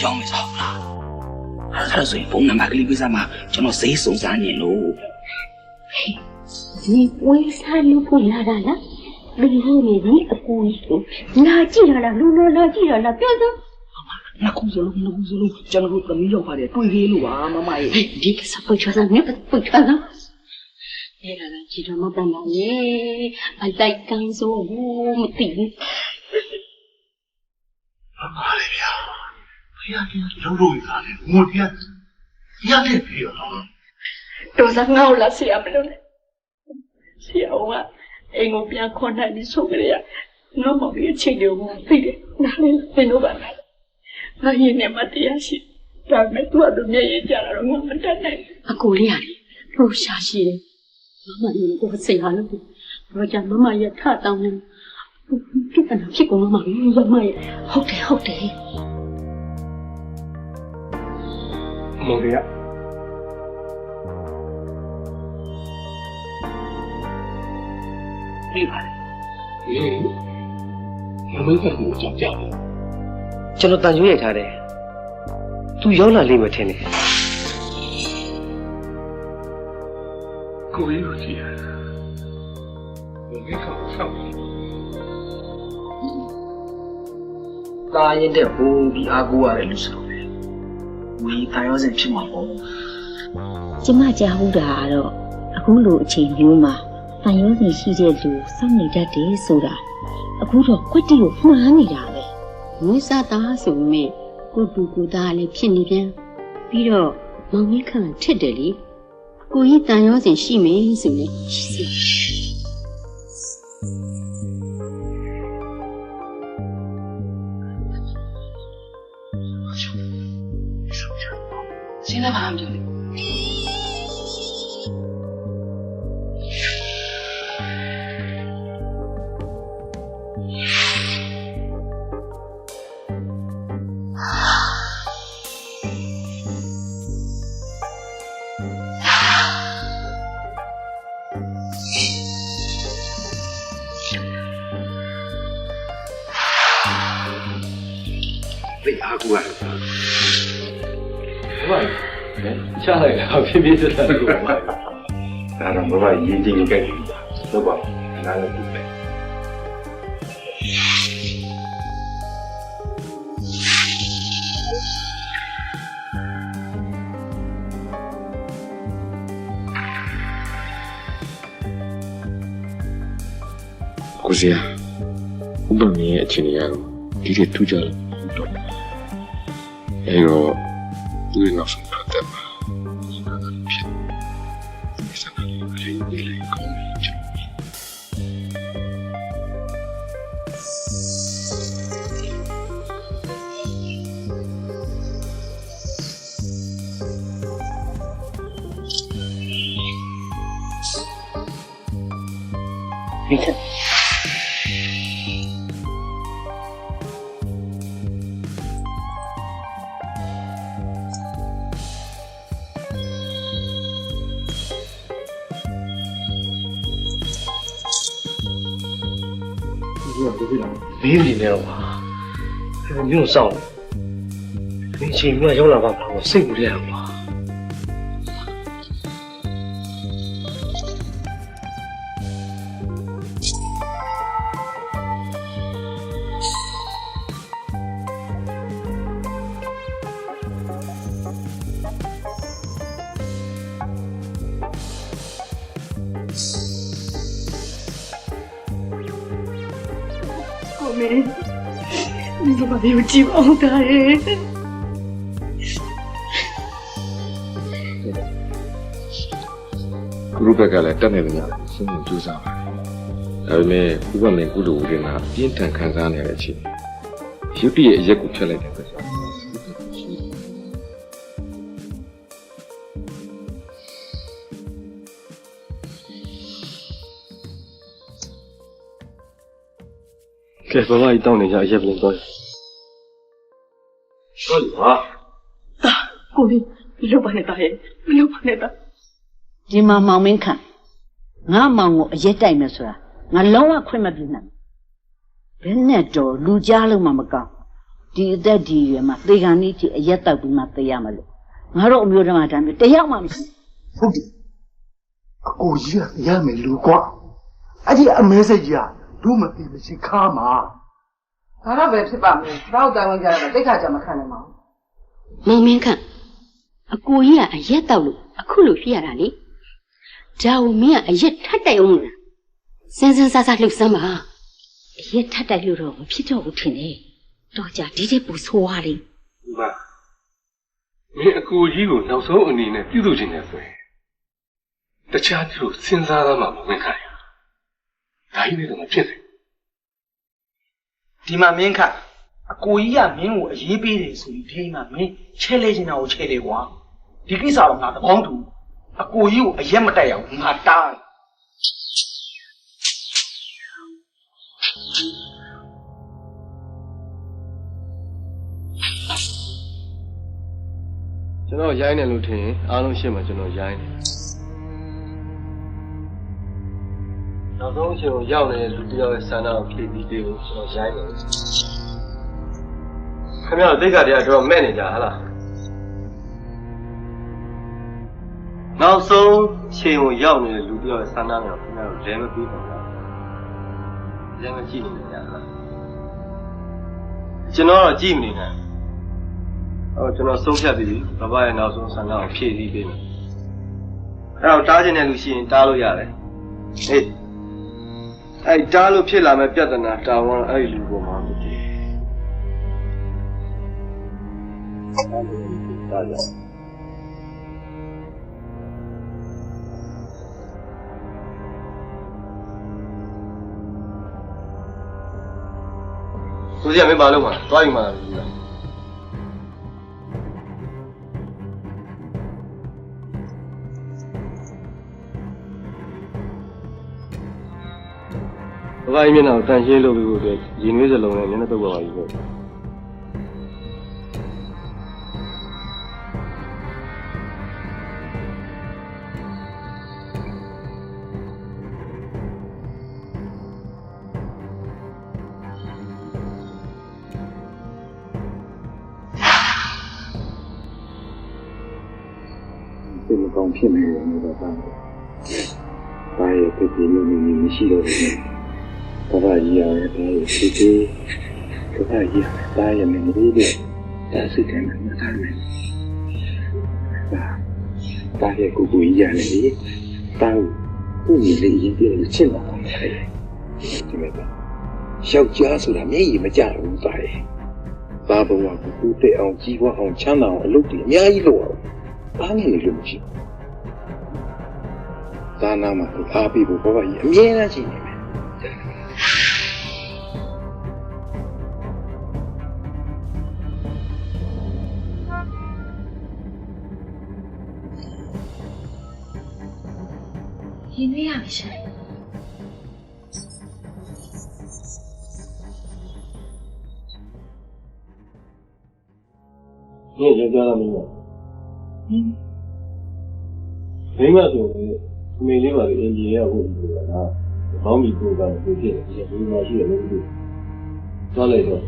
ပြောင်းမယ်ဆိုလားအဲ့ဒါဆိုရင်ဖုန်းနံပါတ်ကလေးပေးစမ်းမှာကျွန်တော်ဈေးစုံစမ်းနေလို့ဒီဝေးစားလို့ဖို့လာတာလားဒီလိုနေဒီအကူလာကြည့်ရလားလူလာကြည့်ရလားပြောစမ်းနှစ်ခုစလုံးကျွန်တော်တို့သမီးရောက်ပါတယ်တွေ့သေးလို့ပါမမရဲ့ဒီကစားဖို့ချစမ်းနေဖို့ချစမ်းအဲ့ဒါကကြည့်တော့မပန်းပါနဲ့အလိုက်ကန်ဆိုမသိဘူးပါလေဗျာဘုရားကလုံးလုံးလာတယ်ငိုပြရတယ်ပြီရောတော်စငေါ့လာဆရာမလို့နဲ့ဆရာကအိမ်ကိုပြန်ခေါ်နိုင်ပြီးဆိုကြရနော်မပြီးအချိန်တွေကိုသိတယ်နားလည်းသင်တော့ပါလားငါရင်နဲ့မတရားရှိဒါပေမဲ့သူ့အတူမျက်ရည်ကျလာတော့ငါမတတ်နိုင်အကိုလေးရတယ်လို့ရှာရှိတယ်မမလေးကိုစိတ်ဟာလို့ဘာကြောင့်မမရထတောင်းနေပြဿနာဖြစ်ကုန်မှာမရဲ့ဟုတ်တယ်မောင်ရပြေးပါလေမင်းကတော့ကြောက်ကြတယ်ကျွန်တော်တန်ရွေးရိုက်ထားတယ်သူရောက်လာလိမ့်မယ်ထင်တယ်ကိုကြီးကိုကြည့်ရမင်းကတော့ဆောက်ตาရင်တဲ့ဘုံပြီးအားကိုးရတယ်လို့ဆိုတော့လေဝီတန်ရောစင်ဖြစ်မှာပေါ့ကျမကြားဘူးတာကတော့အခုလိုအချိန်မျိုးမှာတန်ရောစင်ရှိတဲ့လူစောင့်နေတတ်တယ်ဆိုတာအခုတော့ကွက်တီကိုမှားနေတာပဲဝိစာသားဆိုမြင်ကိုတူကိုသားလည်းဖြစ်နေပြန်ပြီးတော့မောင်မင်းခန့်ထစ်တယ်လေကိုကြီးတန်ရောစင်ရှိမယ်ဆိုရင်ရှိစဉ်းစားပါမပြောလေအားကိုးရတယ်ဘာလဲချလိုက်တာဖြည်းဖြည်းဆက်ဆက်ကိုပါဒါတော့ဘာရင်းချင်းကြိုက်တယ်တော့ပါနားလည်းပြတယ်ကိုစီယာဥပမာရဲ့အခြေအနေအရဒီလိုထူးကြတယ်အဲ့တော့သူ့နောက်ဆုံးတော့တယ်ပါဒီမှာဖြစ်ဒီစကားလေးလေးကောင်းတယ်ချဒီချက်ဘေးနေနေတော့ပါမြို့ဆောင်ဒီချိန်မြရောက်လာပါတော့စိတ်ကူရအောင်ပါ你怎么没有寄望他耶？ဂရုဘက်ကလည်းတက်နေတယ်များစဉ်းစားကြိုးစားပါဒါပေမဲ့ဥပမာကုလိုဦးတင်ကပြင်းထန်ခံစားနေတဲ့အချိန်ရုပ်တရက်အရက်ကိုဖြတ်လိုက်တဲ့အတွက်ကဲဘာမှတောင်းနေကြအရက်ပြင်တော့ရှော့လီပါကိုလေးမလုပ်ပါနဲ့တာရဲ့မလုပ်ပါနဲ့တာဒီမှာမောင်မင်းခန့်ငါမောင်ကိုအရက်တိုက်မယ်ဆိုတာငါလုံးဝခွင့်မပြုနိုင်ဘယ်နဲ့တော့လူကြားလုံးမှမကောင်း ဒီအသက်ဒီရွယ်မှာသေခံနေချီအရက်တောက်ပြီးမှသေရမလို့ငါတို့အမျိုးဓမ္မတမ်းမျိုးတယောက်မှမရှိ ဟုတ်တယ်အကိုကြီးကရမယ်လူကွာအဲ့ဒီအမဲစိတ်ကြီးကတို့မပြေမရှိခါမှာ ဘာတော့ပဲဖြစ်ပါမလဲတောက်တိုင်ဝင်ကြတာတိတ်ခါကြမခံနိုင်ပါဘူး မောင်မင်းခန့်အကိုကြီးကအရက်တောက်လို့အခုလိုဖြစ်ရတာလေဒါကိုမင်းကအရက်ထပ်တိုက်အောင်လားစန်းစန်းစားစားလှုပ်စမ်းပါအရက်ထပ်တိုက်လို့တော့မဖြစ်တော့ဘူးထင်တယ်တော့ကြဒီတဲ့ပူဆိုးသွားလေ ဒီမှာမင်းအကူကြီးကိုနောက်ဆုံးအနေနဲ့ပြုလုပ်ခြင်းနဲ့ဆိုရင်တခြားသူစဉ်းစားသားမှမဝင်ခံရဒါကြီးလည်းတော့မဖြစ်စေ ဒီမှာမင်းခတ်အကိုကြီးကမင်းကိုအရေးပေးတယ်ဆိုပြီးဒီမှာမင်းချဲလဲချင်တာကိုချဲလဲကွာဒီကိစ္စတော့ငါတပေါင်းတူအကိုကြီးကိုအရက်မတက်ရအောင်ငါတား ကျွန်တော်ရိုင်းတယ်လို့ထင်ရင်အားလုံးရှင်းမှာကျွန်တော်ရိုင်းတယ်နောက်ဆုံးအချိန်ကိုရောက်နေတဲ့လူတစ်ယောက်ရဲ့ဆန္ဒကိုဖြည့်ပြီးပေးဖို့ကျွန်တော်ရိုင်းတယ်ခင်ဗျားတို့သိက္ခာတရားတော့မဲ့နေကြဟလားနောက်ဆုံးအချိန်ကိုရောက်နေတဲ့လူတစ်ယောက်ရဲ့ဆန္ဒကိုခင်ဗျားတို့လဲမပြီးတော့ဘူးလဲမကြည့်နေကြဟလားကျွန်တော်တော့ကြည့်မနေနဲ့ကျွန်တော်ဆုံးဖြတ်ပြီးဘဘရဲ့နောက်ဆုံးဆန္ဒကိုဖြည့်ဆည်းပေးမယ်အဲ့တော့တားခြင်းတဲ့လူရှိရင်တားလို့ရတယ်ဟေးအဲ့တားလို့ဖြစ်လာမဲ့ပြဿနာတာဝန်အဲ့ဒီလူပေါ်မှာမတည်တားရသူစီကမင်းပါလို့မှာတွားယူမှာလားဘဝမျက်နှာကိုတန်ရှင်းလုပ်ပြီးဖို့အတွက်ရည်နွေးစလုံးနဲ့မျက်နှာတုပ်ပါပါယူဖို့ဒီမကောင်းဖြစ်နေတယ်လို့ပြောတာဘာရဲ့ဖြစ်ပြီးလို့မရှိတော့ဘူးဘဘကြီးရတယ်ဘာရဲ့ဖြစ်ပြီးဘဘကြီးဘာရဲ့မင်းတို့တဲ့ဒါစိတ်ထဲမှာထားမယ်ဘာရဲ့ကိုကိုကြီးရတယ်လေတောင်းကိုကြီးလေးရင်ပြည့်ချစ်လာတယ်ဒီမဲ့ယောက်ျားဆိုတာမျက်ရည်မကျဘူးသားရဲ့ဘာဘဝကိုကူးတဲ့အောင်ကြီးပွားအောင်ချမ်းသာအောင်အလုပ်တွေအများကြီးလုပ်အောင်အားနေလို့မရှိဘူးသာနာမှာအားပေးဖို့ဘဝကြီးအမြဲတမ်းရှိနေမယ်ရင်သွေးရမယ်ရှင်ဒီရကြလာမင်းမမိမဆိုရင်အမေလေးပါလေအင်ဂျင်ရဖို့ပြောတာဟာဘောင်းမီကိုကလည်းဖြစ်တယ်ဒီမှာရှိတယ်လို့ပြောသွားလိုက်တော့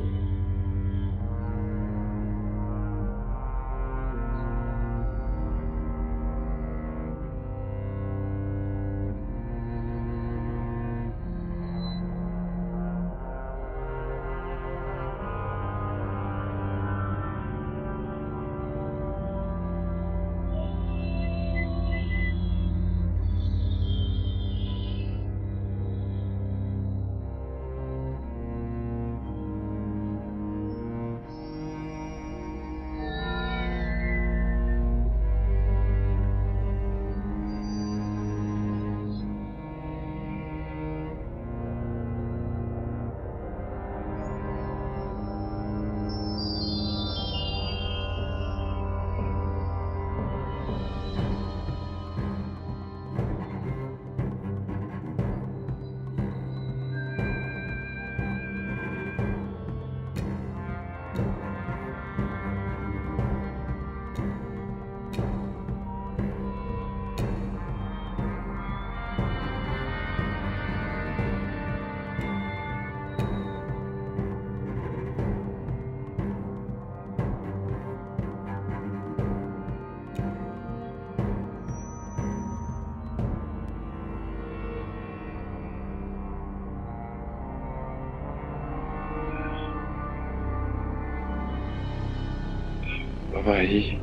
爸姨，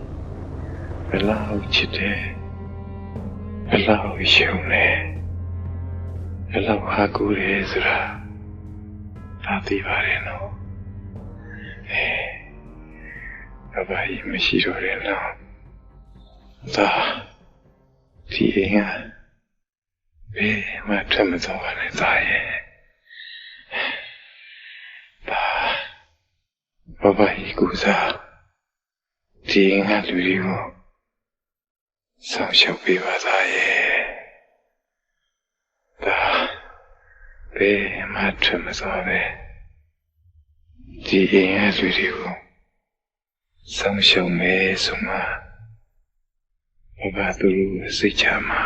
别老吃的，别老凶嘞，别老哈古嘞是啦，大地巴人哦，哎，爸爸姨没洗着人了，大地啊，别嘛这么早来咋耶？爸爸姨姑啥？ဒီငါလူတွေကိုစောင့်ရှောက်ပေးပါသားရဲ့ဒါဘယ်မှထွက်မသွားပဲဒီငါလူတွေကိုစောင့်ရှောက်မယ်ဆိုမှဘာသူတို့စိတ်ချမှာ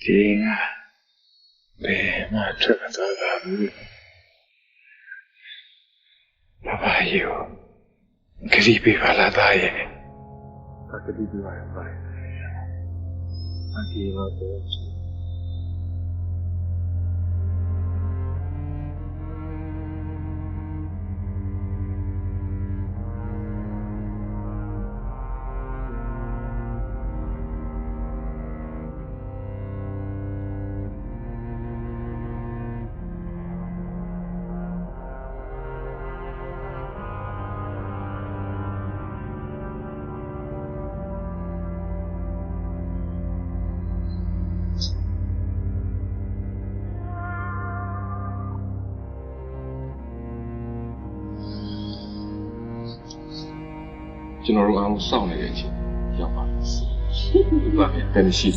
ဒီငါဘယ်မှထွက်မသွားပါဘူး爸爸有，可以别把他打耶。他可以别把他打耶。他可以把他。ကျွန်တော်တို့အားလုံးစောင့်နေတဲ့အချိန်ရောက်ပါပြီ။ဘာပဲတန်ရှိ။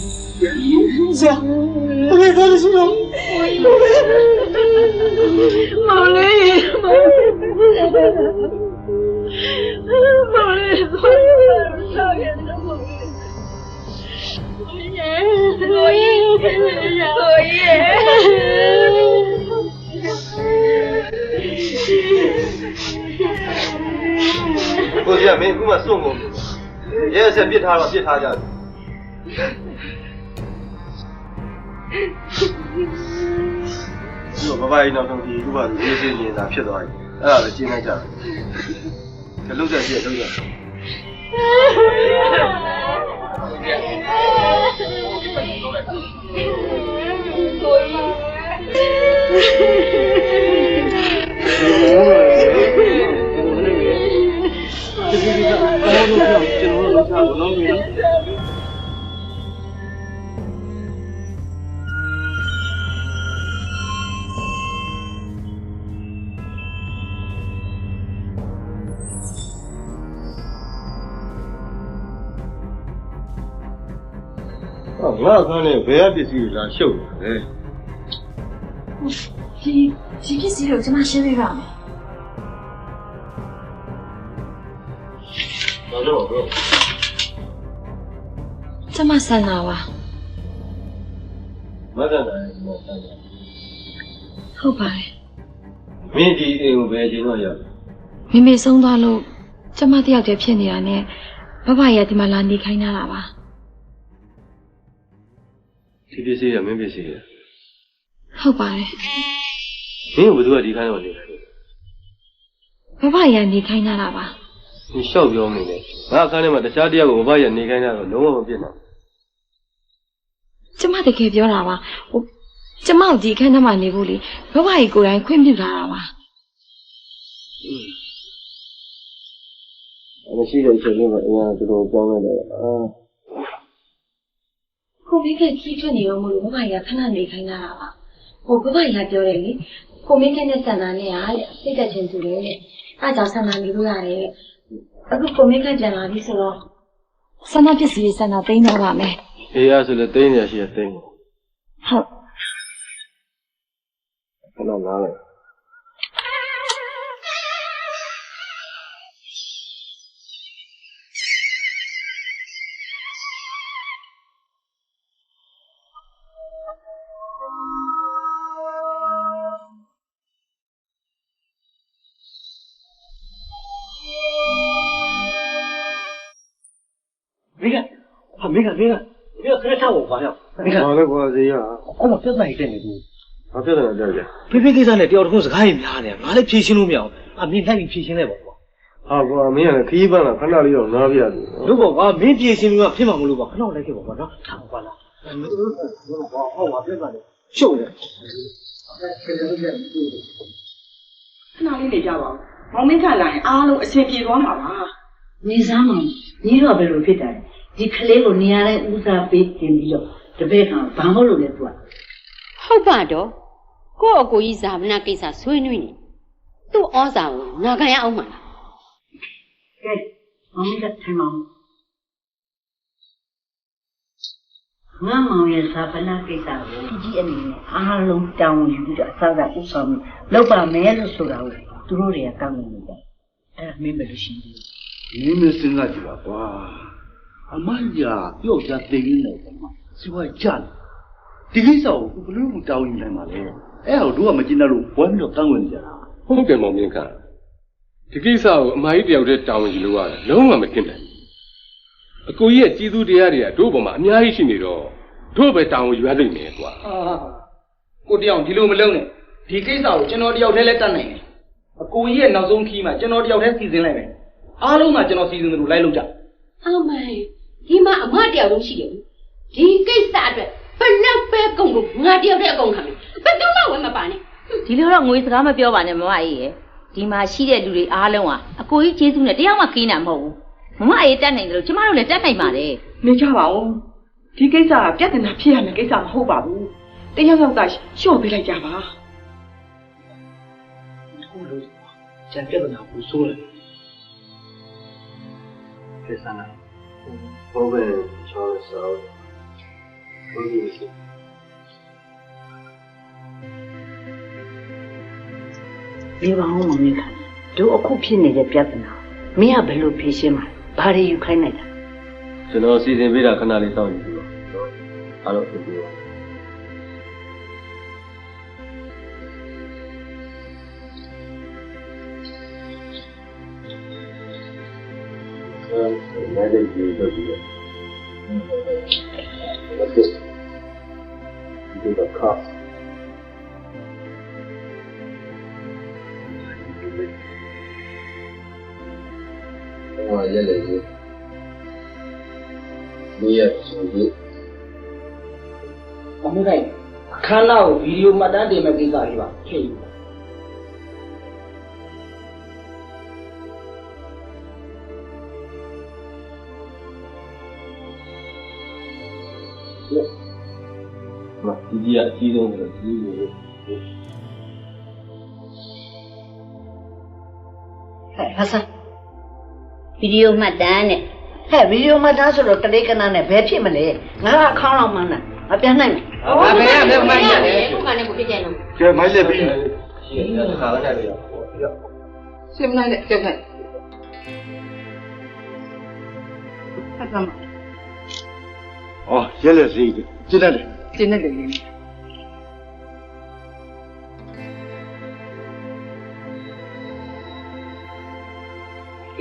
ဆရာဘယ်လိုရှိတော့မောင်လေးဆောက်ရတယ်တော့မောင်ကိုကြီးကမင်းအခုမှစွန့်ကုန်ရဲဆက်ပြစ်ထားတော့ပြစ်ထားကြတယ်ဒီဘဘကြီးနောက်ဆုံးဒီအခုမှရေးစင်းနေတာဖြစ်သွားပြီအဲ့ဒါလည်းကျင်းလိုက်ကြတယ်လုံးဆက်ပြည့်လုံးဆက်ငါကလည်းဘယ်အပစ္စည်းလာရှုပ်နေလဲဒီပစ္စည်းကိုကျွန်မရှင်းပြပါမယ်ဘာလို့ဘယ်ကျွန်မဆန္ဒပါမဆန္ဒမဆန္ဒဟုတ်ပါတယ်မင်းဒီအိမ်ကိုဘယ်ချိန်တော့ရောက်မိမိဆုံးသွားလို့ကျွန်မတယောက်တည်းဖြစ်နေတာနဲ့ဘဘရဒီမှာလာနေခိုင်းတာပါဒီပစ္စည်းကမင်းပစ္စည်းရဟုတ်ပါတယ်မင်းကဘယ်သူကဒီခိုင်းတော့နေလဲဘဘရနေခိုင်းတာပါ你笑表妹妹，我看你们这小弟我把人离开那个，龙王变了。这妈的可表了吧？这妈离开他妈那屋里，爸爸一个人困不着了吧？我洗脚前面呀，这个装了的啊。我没看提出你有没有？爸爸也看他离开那了吧？我爸爸也表了哩，我没看那三男的啊，谁在成都嘞？俺叫三男的不来嘞。အခုကိုမင်းကပြန်လာပြီဆိုတော့ဆန္ဒပစ္စည်းဆန္ဒသိမ်းတော့ပါမယ်။အေးအဲ့ဆိုလည်းသိမ်းရရှိရသိမ်း။ဟုတ်။ခဏနားလိုက်မင်းကခဏထားဖို့ပါဗျမင်းကဘာလဲကွာဈေးရအဲ့တော့ပြဿနာတက်နေဘူး ဘာဖြစ်တယ်လဲကြောက်ကြဖေးဖေးကိစ္စနဲ့တယောက်တစ်ခုစကားကြီးများနေငါလည်းဖြေရှင်းလို့မရအောင်အမင်းလိုက်ပြီးဖြေရှင်းလိုက်ပါကွာဟာကွာမင်းကလည်းခီးပန်းလာခဏလေးတော့နားပြရတယ်လို့ပေါ့ကွာမင်းဖြေရှင်းပြီးမှဖြစ်မှာမလို့ပါခဏလိုက်ခဲ့ပါကွာနော်ထားပါလားဟုတ်ပါပြတ်ပါလေရှုပ်တယ်ခဏလေးနေကြပါဦးမောင်မင်းခန့်လာရင်အားလုံးအဆင်ပြေသွားမှာပါနေစားမောင်ညီတော့ဘယ်လိုဖြစ်တာလဲဒီကလေးကိုနေရာနဲ့ဦးစားပေးတင်ပြီးတော့တပည့်ကဘာမလို့လဲသူကဟုတ်ပါတော့ကိုယ့်အကိုကြီးဇာမနာကိစ္စဆွေးနွေးနေသူ့ဩဇာကိုနာခံရအောင်မှာလားကဲမောင်ကထိုင်မောင်ငါမောင်ရဲ့ဇာမနာကိစ္စကိုကြီးအနေနဲ့အားလုံးတောင်းယူပြီးတော့အစားကဥဆောင်လုပ်ပါမယ်လို့ဆိုတာကိုသူတို့တွေကတောင်းနေကြတယ်အဲ့မင်းဘယ်လိုရှင်းလဲမင်းမစဉ်းစားကြည့်ပါကွာအမကြီးကပြော့ချသိရင်းနေတယ်မှာစီဝါကြတယ်ဒီကိစ္စကိုဘယ်လိုမှတောင်းယူနိုင်မှာလဲအဲ့ဟိုတို့ကမကျင်းလို့ဝမ်းပြီးတော့တောင်းဝင်ကြတာဟုတ်တယ်မောင်မင်းခန့်ဒီကိစ္စကိုအမကြီးတယောက်တည်းတောင်းယူလို့ရတယ်လုံးဝမဖြစ်နိုင်အကိုကြီးရဲ့ကြီးသူတရားတွေကတို့ပေါ်မှာအများကြီးရှိနေတော့တို့ပဲတောင်းယူရလိမ့်မယ်ကွာကိုတယောက်ဒီလိုမလုပ်နဲ့ဒီကိစ္စကိုကျွန်တော်တယောက်တည်းလည်းတတ်နိုင်တယ်အကိုကြီးရဲ့နောက်ဆုံးခီးမှာကျွန်တော်တယောက်တည်းစီစဉ်လိုက်မယ်အားလုံးကကျွန်တော်စီစဉ်သလိုလိုက်လုပ်ကြအမေဒီမှာအမတယောက်လုံးရှိတယ်ဒီကိစ္စအတွက်ဘယ်လောက်ပဲကုန်ကုန်ငါတယောက်တည်းအကုန်ခံမယ်ဘယ်တော့မှဝင်မပါနဲ့ဒီလိုတော့ငွေစကားမပြောပါနဲ့မမအေးရယ်ဒီမှာရှိတဲ့လူတွေအားလုံးကအကိုကြီးကျေးဇူးနဲ့တယောက်မှခင်းတာမဟုတ်ဘူးမမအေးတတ်နိုင်တယ်လို့ကျမတို့လည်းတတ်နိုင်ပါတယ်နေကြပါဦးဒီကိစ္စကပြဿနာဖြစ်ရမယ့်ကိစ္စမဟုတ်ပါဘူးတယောက်ယောက်ကလျှော့ပေးလိုက်ကြပါဟုတ်လို့ကျန်ပြဿနာကိုဆိုးတယ်ကိစ္စနာဘောပဲချောဆောဘုရားရှိဒီဘာမှမမြင်ခါတို့အခုဖြစ်နေတဲ့ပြဿနာမင်းကဘယ်လိုဖြေရှင်းမှာဘာတွေယူခိုင်းလိုက်တာကျွန်တော်စီစဉ်ပေးတာခဏလေးစောင့်ကြည့်ပါအားလုံးပြင်ပါနိုင်တယ်ဒီလိုဒီလိုဒီတော့ခါရက်လေကြီးမရဆိုပြီးအမှုတိုင်းအခမ်းအနားကိုဗီဒီယိုမှတ်တမ်းတင်မဲ့ကိစ္စလေးပါဖြစ်ယူဒီကြီးအကြီးဆုံးဆိုဒီလိုဟဲ့ဟာဆာဗီဒီယိုမှတ်တမ်းနဲ့ဟဲ့ဗီဒီယိုမှတ်တမ်းဆိုတော့တလေးကနာနဲ့ဘယ်ဖြစ်မလဲငါကအခေါင်းလောက်မှန်းတာမပြန်နိုင်ဘူးဘယ်ကမိုက်ရတယ်ခုကနေကိုဖြစ်ကြလို့ကဲမိုက်လက်ပြီးရှင်းတာခါလိုက်တယ်ရောရှင်းလိုက်ကြက်လိုက်ဟာကမအော်ရက်လက်စီးကျင်းတယ်ကျင်းတယ်လေက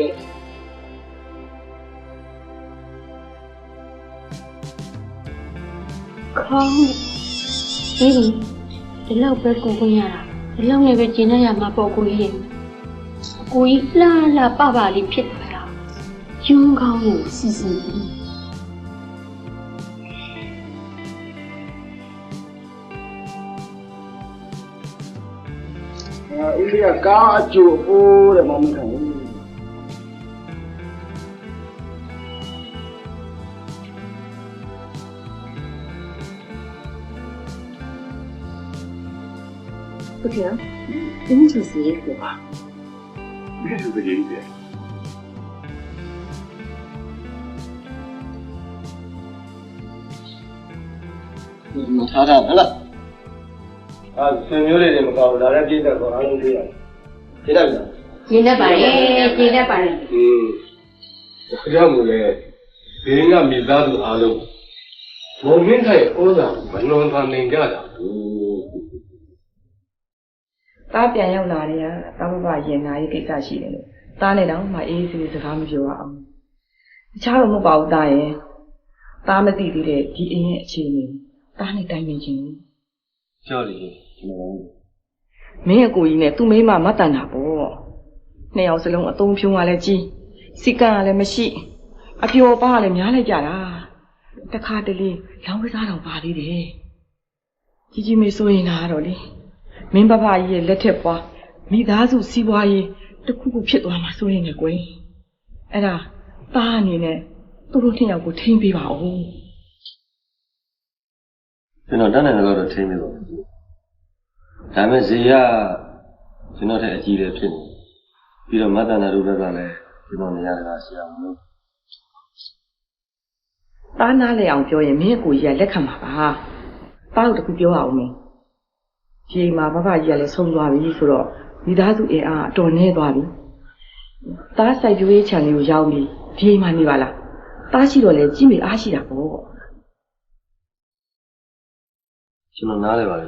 ဲခေါင်းအေးဒီလောက်ပဲကုန်ခွင့်ရတာဒီလောက်နဲ့ပဲကျင်းနေရမှာပေါ့ကိုကြီးအကိုကြီးလှလှပပလေးဖြစ်သွားတာကျွန်းကောင်းကိုစီစဉ်ပြီးအိန္ဒိယကားအကျိုးအိုးတဲ့မောင်မခံဘူး不行，真就是一个吧。没有个人的。你查查完了。ဆွေမျိုးတွေမကောင်းလာတဲ့ပြည့်တဲ့ကောအားလုံးသိရတယ်။သိတယ်ဗျာ။ရင်းတတ်ပါတယ်။ရင်းတတ်ပါတယ်။ဒါကြောင့်မို့လဲဘေးကမိသားစုအားလုံးဘုံမင်းခိုင်ဩဇာမလွန်သာနိုင်ကြတာဘူး။တားပြန်ရောက်လာတယ်ကတားဘဘရင်နာရေးကိစ္စရှိတယ်လို့တားနဲ့တော့မှအေးစေးစကားမပြောရအောင်။တခြားတော့မဟုတ်ပါဘူးတားရဲ့။တားမသိသေးတဲ့ဒီအင်းရဲ့အခြေအနေတားနဲ့တိုင်ပင်ခြင်း။ကြောက်လေ မင်းအကိုကြီးနဲ့သူ့မိန်းမမတန်တာပေါ့နှစ်ယောက်စလုံးအသုံးဖြုံးကလည်းကြီးစီကံကလည်းမရှိအပျော်ပါကလည်းများလိုက်ကြတာတခါတလေလောင်းကစားတော့ပါသေးတယ်ကြီးမေးဆိုရင်တော့လေမင်းဘဘကြီးရဲ့လက်ထက်ပွားမိသားစုစီးပွားရေးတစ်ခုခုဖြစ်သွားမှာဆိုရင်လည်းကွယ်အဲ့ဒါသားအနေနဲ့သူတို့နှစ်ယောက်ကိုထိန်းပေးပါဦးကျွန်တော်တန်းနိုင်တော့ထိန်းပေးပါမယ်ဒါပေမဲ့ဇေယကျွန်တော်တဲ့အကြီးလည်းဖြစ်နေပြီးတော့မတန်တဲ့လူဘက်ကလည်းကျွန်တော်နေရာကဆရာမလို့သားနားလေအောင်ပြောရင်မင်းအကိုကြီးကလက်ခံပါပါသားတို့တခုပြောအောင်မင်းဒီမှာဘဘကြီးကလည်းဆုံးသွားပြီဆိုတော့မိသားစုအင်အားအတော်နည်းသွားပြီသားစိုက်ပျိုးရေးခြံလေးကိုရောက်ပြီးဒီမှာနေပါလားသားရှိတော့လေကြီးမိအားရှိတာပေါ့ကျွန်တော်နားလေပါလေ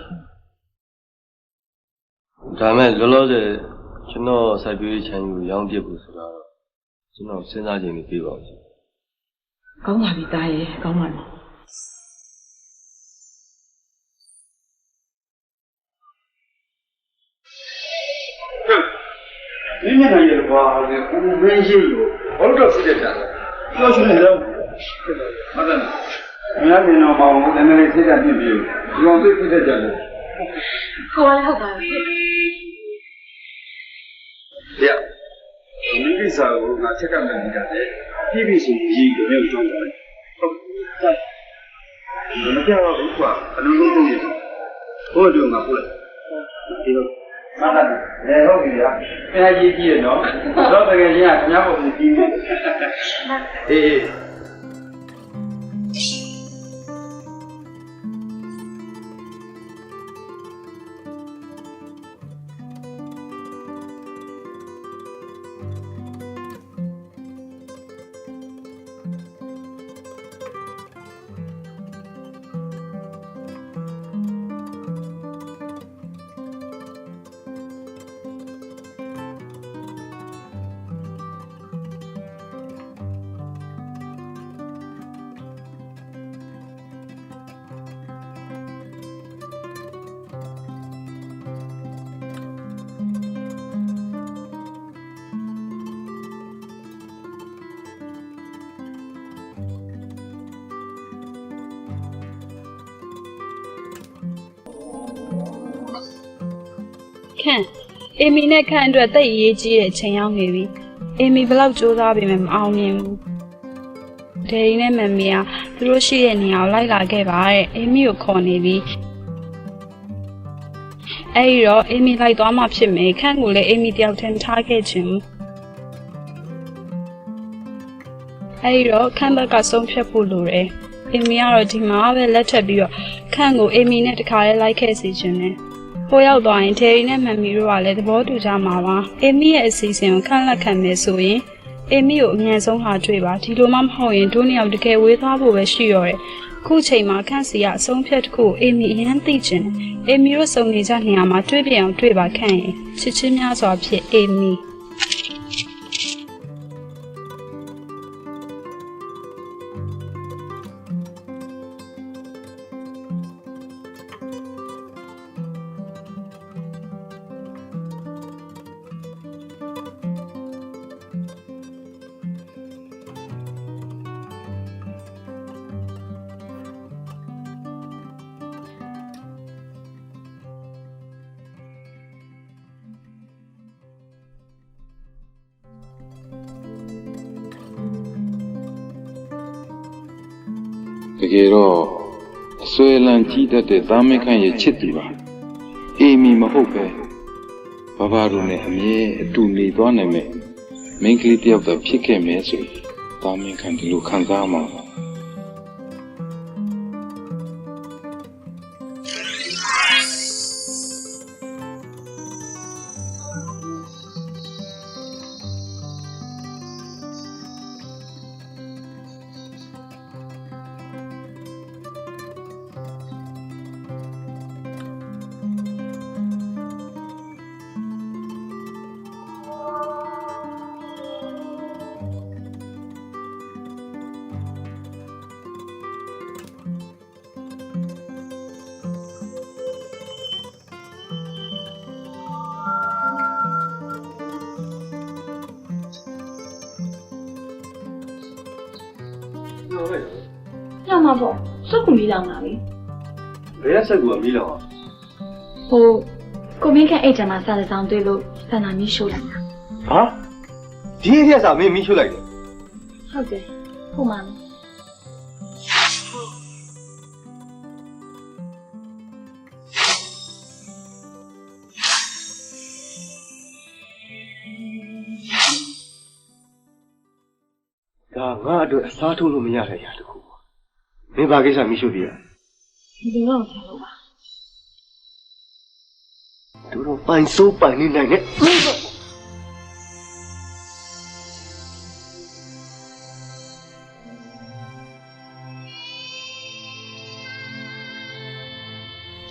ဒါမဲ့လောလောဆယ်ကျွန်တော်စိုက်ပျိုးရေးခြံကိုရောင်းပြဖို့ဆိုတော့ကျွန်တော်စဉ်းစားခြင်းလေးပြေးပါဦးကောင်းပါပြီသားရဲ့ကောင်းပါပြီ你们那些话，我们也有，好多时间了。要是那种，妈的，你那边那帮我在那里谁家地皮，用最谁家的？好啊，好吧。对呀，我们那时候那这个人家的，地皮是一个没有装的。我们家老不管，反正都有，我就拿过来，这个。妈的，好比呀，现在一地喏，老这个人啊，人家不地。哎。ခန့်အေမီနဲ့ခန့်အတွက်တိတ်အရေးကြီးတဲ့အချိန်ရောက်နေပြီအေမီဘလောက်စူးစမ်းပေမဲ့မအောင်မြင်ဘူးဒယ်ရီနဲ့မမ်မီကသူတို့ရှိတဲ့နေရာကိုလိုက်လာခဲ့ပါတဲ့အေမီကိုခေါ်နေပြီအဲ့ဒီတော့အေမီလိုက်သွားမှဖြစ်မယ်ခန့်ကိုလည်းအေမီတယောက်တည်းထားခဲ့ခြင်းအဲ့ဒီတော့ခန့်ဘက်ကဆုံးဖြတ်ဖို့လိုတယ်အေမီကတော့ဒီမှာပဲလက်ထပ်ပြီးတော့ခန့်ကိုအေမီနဲ့တခါလေးလိုက်ခဲ့စီခြင်းနဲ့ဟိုရောက်သွားရင်ဒယ်ရီနဲ့မမ်မီတို့ကလည်းသဘောတူကြမှာပါအေမီရဲ့အစီအစဉ်ကိုခန့်လက်ခံမယ်ဆိုရင်အေမီကိုအမြန်ဆုံးလာတွေ့ပါဒီလိုမှမဟုတ်ရင်တို့နှစ်ယောက်တကယ်ဝေးသွားဖို့ပဲရှိရောတယ်ခုချိန်မှာခန့်စီကအဆုံးဖြတ်တစ်ခုအေမီအရန်သိချင်တယ်အေမီတို့စုံနေကြနေရာမှာတွေ့ပြအောင်တွေ့ပါခန့်ရင်ချစ်ချင်းများစွာဖြစ်အေမီတကယ်တော့အစွဲလန်းကြီးတတ်တဲ့သားမင်းခန့်ရဲ့ချစ်သူပါအေမီမဟုတ်ပဲဘဘတို့နဲ့အမြဲအတူနေသွားနိုင်မယ်မင်းကလေးတယောက်တော့ဖြစ်ခဲ့မယ်ဆိုရင်သားမင်းခန့်ဒီလိုခံစားမှာ လောလိုက်တော့ ညမှာပေါ့စုပ်ကူမီးလောင်လာပြီ ဘယ်ကဆက်ကူကမီးလောင်အောင် ဟိုကိုမင်းခန့်အိတ်ချမ်းမှာစားတဲ့ဆောင်တွေ့လို့ဆန္ဒမီးရှို့လိုက်တာ ဟာဒီအရက်စာမင်းမီးရှို့လိုက်တယ် ဟုတ်တယ်ဟုတ်မှာ ဒါငါအတွက်အစားထိုးလို့မရတဲ့အရာတခုမင်းဘာကိစ္စမီးရှို့ပြရ ဒီတော့ထားလို့ပါ သူတို့ပိုင်စိုးပိုင်နေနိုင်နဲ့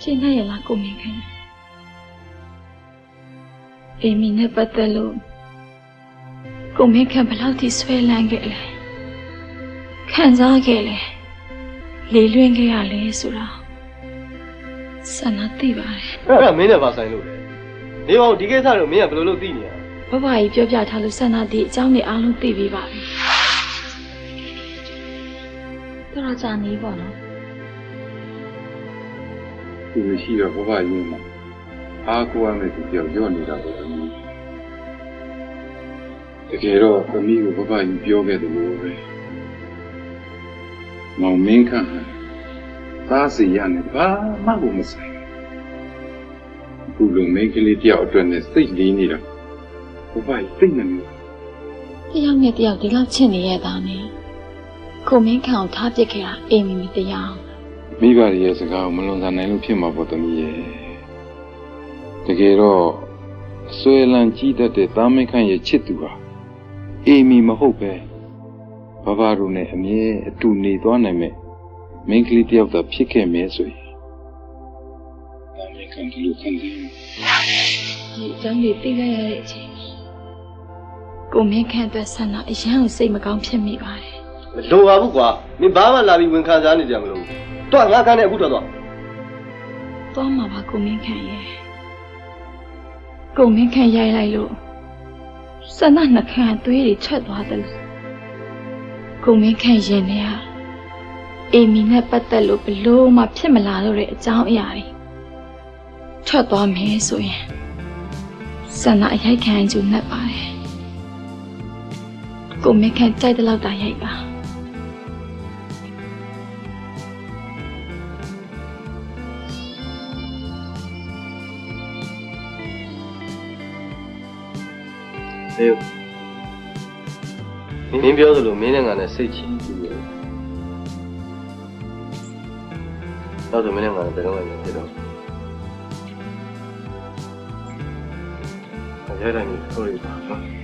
ချိန်နဲ့ရလားကိုမင်းခန့်အေမီနဲ့ပတ်သက်လို့ကိုမင်းခန့်ဘယ်လောက်ထိဆွဲလန်းခဲ့လဲခံစားခဲ့လဲလေလွင့်ခဲ့ရလဲဆိုတာဆန္ဒသိပါတယ် အဲ့ဒါမင်းနဲ့ပါဆိုင်လို့လေနေပါဦးဒီကိစ္စတော့မင်းကဘယ်လိုလုပ်သိနေရ ဘဘကြီးပြောပြထားလို့ဆန္ဒသိအကြောင်းတွေအားလုံးသိပြီးပါပြီတော်ကြာနေပေါ့နော် သူရှိတော့ဘဘရင်းမှာအားကိုးရမယ်သူပြောရော့နေတာပဲတကယ်တော့သမီးကိုဘဘကြီးပြောခဲ့တယ်လို့ပဲမောင်မင်းခန့်သားစီရနဲ့ဘာမှကိုမဆိုင်ဘူးလူမိန်းကလေးတယောက်အတွက်နဲ့စိတ်လေးနေတာဘဘကြီးသိနေတယ် တယောက်နဲ့တယောက်ဒီလောက်ချစ်နေရတာနဲ့ကိုမင်းခန့်ကိုထားပစ်ခဲ့တာအိမ်မီမီတရား မိဘရဲ့စကားကိုမလွန်ဆန်နိုင်လို့ဖြစ်မှာပေါ့သမီးရဲ့တကယ်တော့အစွဲလန်းကြီးတတ်တဲ့သားမင်းခန့်ရဲ့ချစ်သူဟာအေမီမဟုတ်ပဲဘဘတို့နဲ့အမြဲအတူနေသွားနိုင်မဲ့မိန်းကလေးတယောက်သာဖြစ်ခဲ့မယ်ဆိုရင်သားမင်းခန့်ဒီလိုခံတယ် ဒီအကြောင်းတွေသိလိုက်ရတဲ့အချိန်ကိုမင်းခန့်အတွက်ဆန္ဒအရန်ကိုစိတ်မကောင်းဖြစ်မိပါတယ် မလိုပါဘူးကွာမင်းဘာမှလာပြီးဝန်ခံစားနေကြမလို့တော့ငါခန်းနဲ့အခုတော့ သွားမှာပါကိုမင်းခန့်ရဲ့ကိုမင်းခန့်ရိုက်လိုက်လို့ဆန္ဒနှခမ်းသွေးတွေထွက်သွားတယ်လို့ကိုမင်းခန့်ရင်ထဲဟာအေမီနဲ့ပတ်သက်လို့ဘလို့မှဖြစ်မလာတော့တဲ့အကြောင်းအရာတွေထွက်သွားမယ်ဆိုရင်ဆန္ဒအရိုက်ခံကြုံနဲ့ပါတယ်ကိုမင်းခန့်ကြိုက်တဲ့လောက်တာရိုက်ပါ မင်းပြောသလိုမင်းနဲ့ငါနဲ့စိတ်ချပြီးပြီတော့ဆိုမင်းနဲ့ငါနဲ့ဘယ်တော့မှမဖြစ်တော့ဘူးအဲ့ဒါမျိုးဆိုရတာနော်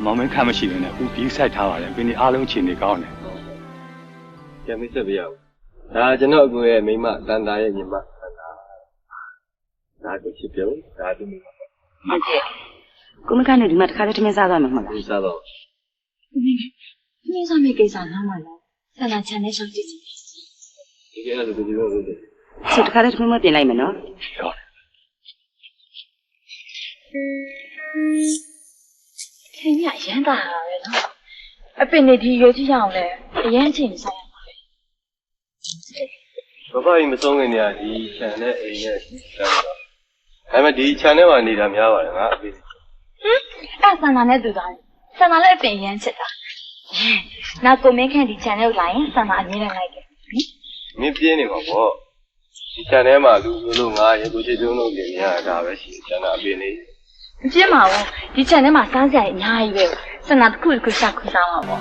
မောင်မင်းခန့်မရှိဘူးနဲ့ဦးပြီးဆိုင်ထားပါတယ်ဘင်းဒီအားလုံးချိန်နေကောင်းတယ် ပြန်မဆက်ပြရဘူးဒါကျွန်တော်အကိုရဲ့မိမတန်တာရဲ့ညီမတန်တာဒါကိုချစ်ပြုံးဒါသူမိမ ဟုတ်ကဲ့ကိုမခန့်နဲ့ဒီမှာတစ်ခါတည်းထမင်းစားသွားမှာမဟုတ်လား ဒီစားတော့ မင်းစားမယ့်ကိစ္စနားမလားဆန္ဒချန်တဲ့ရှောင်းကြည့်စီ ဒီကဲအဲ့လိုဒီလိုလုပ်တယ် ဆိုတစ်ခါတည်းထမင်းမပြင်လိုက်မယ်နော် ခင်ဗျရမ်းတာပဲနော်အပင်နေဒီရွေးကြည့်ရအောင်လဲအရန်ချိန်ဆိုင်ရပါလေ ဘဘကြီးမဆုံးခင်တည်းကဒီခြံနဲ့အိမ်နဲ့ဒါပေမဲ့ဒီခြံထဲမှာနေတာများပါတယ်ငါအဖေ အဲ့ဆန္ဒနဲ့တူတာဆန္ဒလည်းအပင်ရမ်းချစ်တာနောက်ကိုမင်းခန့်ဒီချန်နယ်ကိုလာရင်ဆန္ဒအမြဲတမ်းလိုက်တယ် မင်းပြင်းနေမှာပေါ့ဒီခြံထဲမှာလူလို့ငါရေကိုချစ်ပြုံးလို့နေရတာပဲရှိခြံသာအပင်နေ မပြင်းပါဘူးဒီချန်နယ်မှာစားစရာအများကြီးပဲဆန္ဒတစ်ခုတစ်ခုရှာခွင့်စားမှာပေါ့